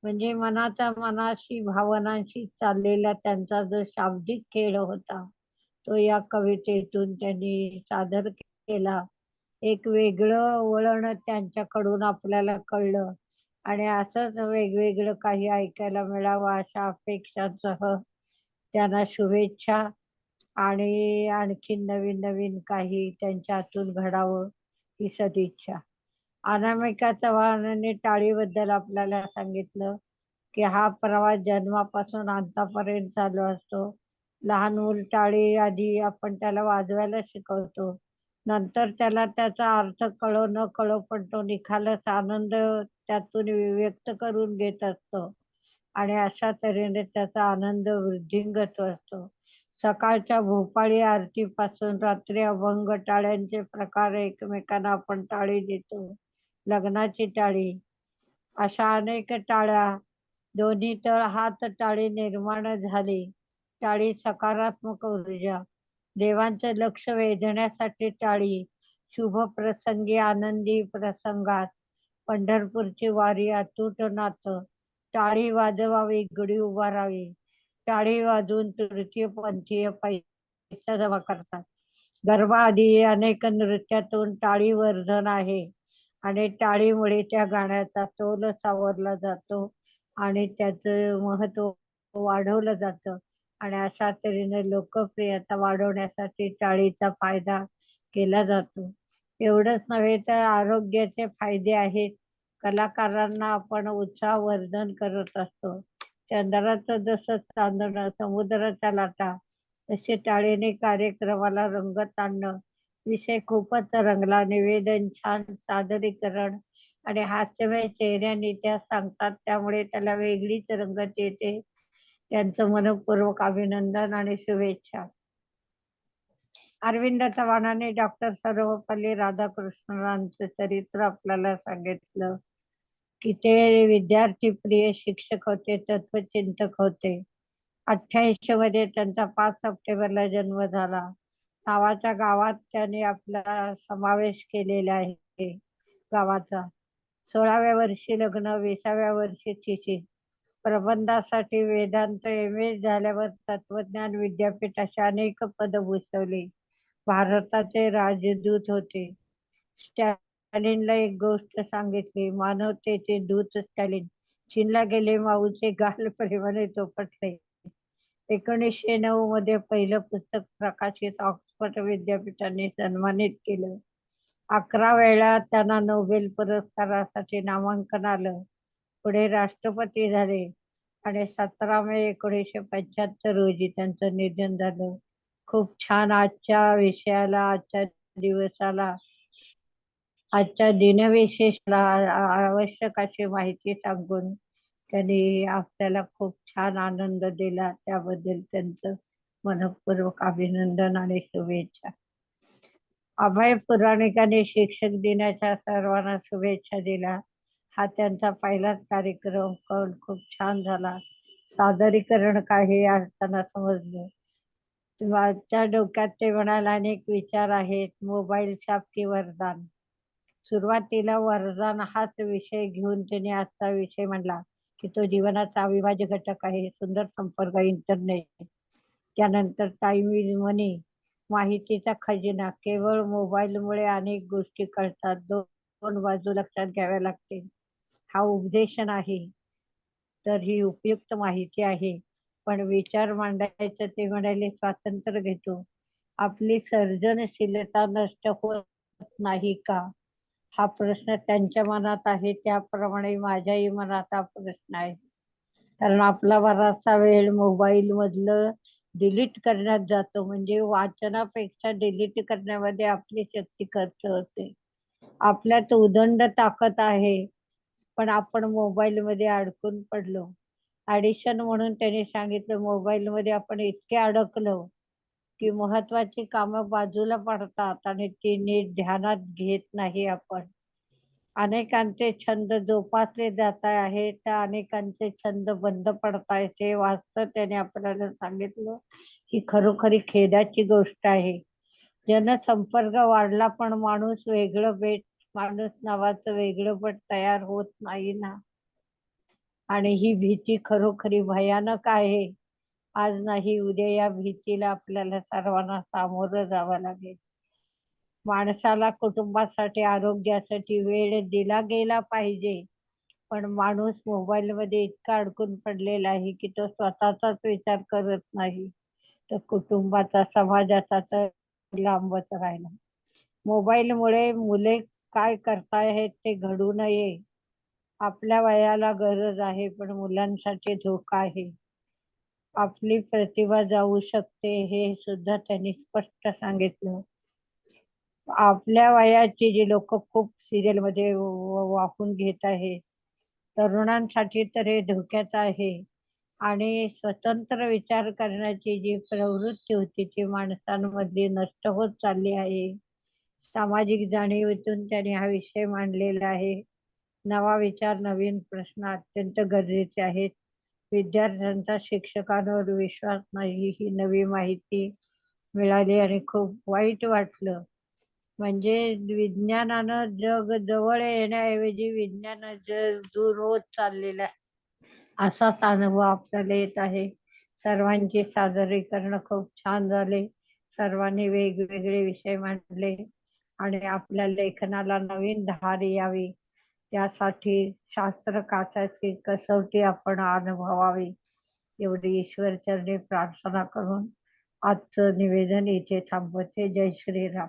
म्हणजे मनाचा मनाशी भावनांशी चाललेला त्यांचा जो शाब्दिक खेळ होता तो या कवितेतून त्यांनी सादर केला. एक वेगळं वळण त्यांच्याकडून आपल्याला कळलं आणि असंच वेगवेगळं काही ऐकायला मिळावं अशा अपेक्षांसह त्यांना शुभेच्छा आणि आणखीन नवीन नवीन काही त्यांच्या हातून घडावं ही सदिच्छा. अनामिका चव्हाणांनी टाळीबद्दल आपल्याला सांगितलं की हा प्रवास जन्मापासून अंतापर्यंत चालू असतो. लहान मूल टाळी आधी आपण त्याला वाजवायला शिकवतो, नंतर त्याला त्याचा अर्थ कळो न कळो पण तो निखालस आनंद त्यातून व्यक्त करून घेत असतो आणि अशा तऱ्हेने त्याचा आनंद वृद्धिंगत असतो. सकाळच्या भोपाळी आरतीपासून रात्री अभंग टाळ्यांचे प्रकार एकमेकांना आपण टाळी देतो. लग्नाची टाळी, अशा अनेक टाळ्या, दोन्ही तळ हात टाळी निर्माण झाली. टाळी सकारात्मक ऊर्जा, देवांचं लक्ष वेधण्यासाठी टाळी, शुभ प्रसंगी आनंदी प्रसंगात, पंढरपूरची वारी अतूट नातं, टाळी वाजवावी गडी उभारावी, टाळी वाजवून तृतीय पंथीय पैसा जमा करतात. गर्भाआधी अनेक नृत्यातून टाळी वर्धन आहे आणि टाळीमुळे त्या गाण्याचा तोल सावरला जातो आणि त्याचं महत्व वाढवलं जातं आणि अशा तऱ्हेने लोकप्रियता वाढवण्यासाठी टाळीचा फायदा केला जातो. एवढंच नव्हे तर आरोग्याचे फायदे आहेत. कलाकारांना आपण उत्साहवर्धन करत असतो. चंद्राचं जसं चांदणं, समुद्राच्या लाटा, तसे टाळीने कार्यक्रमाला रंगत आणणं. विषय खूपच रंगला, निवेदन छान, सादरीकरण आणि हास्यमय चेहऱ्याने त्या सांगतात त्यामुळे त्याला वेगळीच रंगत येते. त्यांचं मनपूर्वक अभिनंदन आणि शुभेच्छा. अरविंद चव्हाणांनी डॉक्टर सर्वपल्ली राधाकृष्णनांचं चरित्र आपल्याला सांगितलं की ते विद्यार्थी प्रिय शिक्षक होते, तत्वचिंतक होते. 88 मध्ये त्यांचा 5 सप्टेंबरला जन्म झाला. नावाच्या गावात त्यांनी आपला समावेश केलेला आहे गावाचा. 16व्या वर्षी लग्न, 20व्या वर्षी शिशी. प्रबंधासाठी वेदांत MA झाल्यावर तत्वज्ञान विद्यापीठ अशा अनेक पद भूषवली. भारताचे राजदूत होते. स्टॅलिनला एक गोष्ट सांगितली, मानवतेचे दूत स्टॅलिन. चीनला गेले, माऊचे गाल प्रेमाने चोपटले. 1909 मध्ये पहिलं पुस्तक प्रकाशित, ऑक्सफर्ड विद्यापीठाने सन्मानित केलं. 11 वेळा त्यांना नोबेल पुरस्कारासाठी नामांकन आलं. पुढे राष्ट्रपती झाले आणि 17 मे 1975 रोजी त्यांचं निधन झालं. खूप छान आजच्या विषयाला, आजच्या दिवसाला, आजच्या दिनविशेषला आवश्यक अशी माहिती सांगून त्यांनी आपल्याला खूप छान आनंद दिला. त्याबद्दल त्यांचं मनपूर्वक अभिनंदन आणि शुभेच्छा. अभय पुराणिकांनी शिक्षक दिनाच्या सर्वांना शुभेच्छा दिल्या. हा त्यांचा पहिलाच कार्यक्रम खूप छान झाला. सादरीकरण काय हे त्यांना समजलं. त्या डोक्यात ते म्हणाला अनेक विचार आहेत. मोबाईल शाप की वरदान. सुरुवातीला वरदान हाच विषय घेऊन त्याने आजचा विषय म्हणला की तो जीवनाचा अविभाज्य घटक आहे. सुंदर संपर्क, इंटरनेट, त्यानंतर टाइम इज मनी, माहितीचा खजिना. केवळ मोबाईलमुळे अनेक गोष्टी कळतात. दोन बाजू लक्षात घ्याव्या लागतील. हा उपदेश नाही तर ही उपयुक्त माहिती आहे. पण विचार मांडायचं ते म्हणाले स्वातंत्र्य घेतो. आपली सर्जनशीलता नष्ट होत नाही का, हा प्रश्न त्यांच्या मनात आहे. त्याप्रमाणे माझ्याही मनात हा प्रश्न आहे. कारण आपला बराचसा वेळ मोबाईल मधलं डिलीट करण्यात जातो. म्हणजे वाचनापेक्षा डिलीट करण्यामध्ये आपली शक्ती खर्च होते. आपल्यात उदंड ताकद आहे पण आपण मोबाईल मध्ये अडकून पडलो. ऍडिशन म्हणून त्यांनी सांगितलं, मोबाईल मध्ये आपण इतके अडकलो की महत्वाची कामं बाजूला पडतात आणि ती नीट ध्यानात घेत नाही आपण. अनेकांचे छंद जोपासले जात आहेत, तर अनेकांचे छंद बंद पडतायत. हे वास्तव त्याने आपल्याला सांगितलं ही खरोखरी खेदाची गोष्ट आहे. जनसंपर्क वाढला पण माणूस माणूस नावाचं वेगळं बट तयार होत नाही ना. आणि ही भीती खरोखरी भयानक आहे. आज नाही उद्या या भीतीला आपल्याला सर्वांना सामोरं जावं लागेल. माणसाला कुटुंबासाठी आरोग्यासाठी वेळ दिला गेला पाहिजे, पण माणूस मोबाईल मध्ये इतका अडकून पडलेला आहे की तो स्वतःचाच विचार करत नाही, तर कुटुंबाचा समाजाचा तर लांबच राहिला. मोबाईलमुळे मुले काय करतायत ते घडू नये. आपल्या वयाला गरज आहे पण मुलांसाठी धोका आहे. आपली प्रतिभा जाऊ शकते हे सुद्धा त्यांनी स्पष्ट सांगितलं. आपल्या वयाची जी लोक खूप सिरियल मध्ये वाहून घेत आहेत, तरुणांसाठी तर हे धोक्याचं आहे. आणि स्वतंत्र विचार करण्याची जी प्रवृत्ती होती ती माणसांमधली नष्ट होत चालली आहे. सामाजिक जाणीवेतून त्यांनी हा विषय मांडलेला आहे. नवा विचार, नवीन प्रश्न अत्यंत गरजेचे आहेत. विद्यार्थ्यांचा शिक्षकांवर विश्वास नाही ही नवी माहिती मिळाली आणि खूप वाईट वाटलं. म्हणजे विज्ञानानं जग जवळ येण्याऐवजी विज्ञान जग दूर होत चाललेलं आहे, असाच अनुभव आपल्याला येत आहे. सर्वांचे सादरीकरण खूप छान झाले. सर्वांनी वेगवेगळे विषय मांडले आणि आपल्या लेखनाला नवीन धार यावी त्यासाठी शास्त्र काचाची कसोटी आपण अनुभवावी एवढी ईश्वर चरणी प्रार्थना करून आजचं निवेदन इथे थांबवते. जय श्रीराम.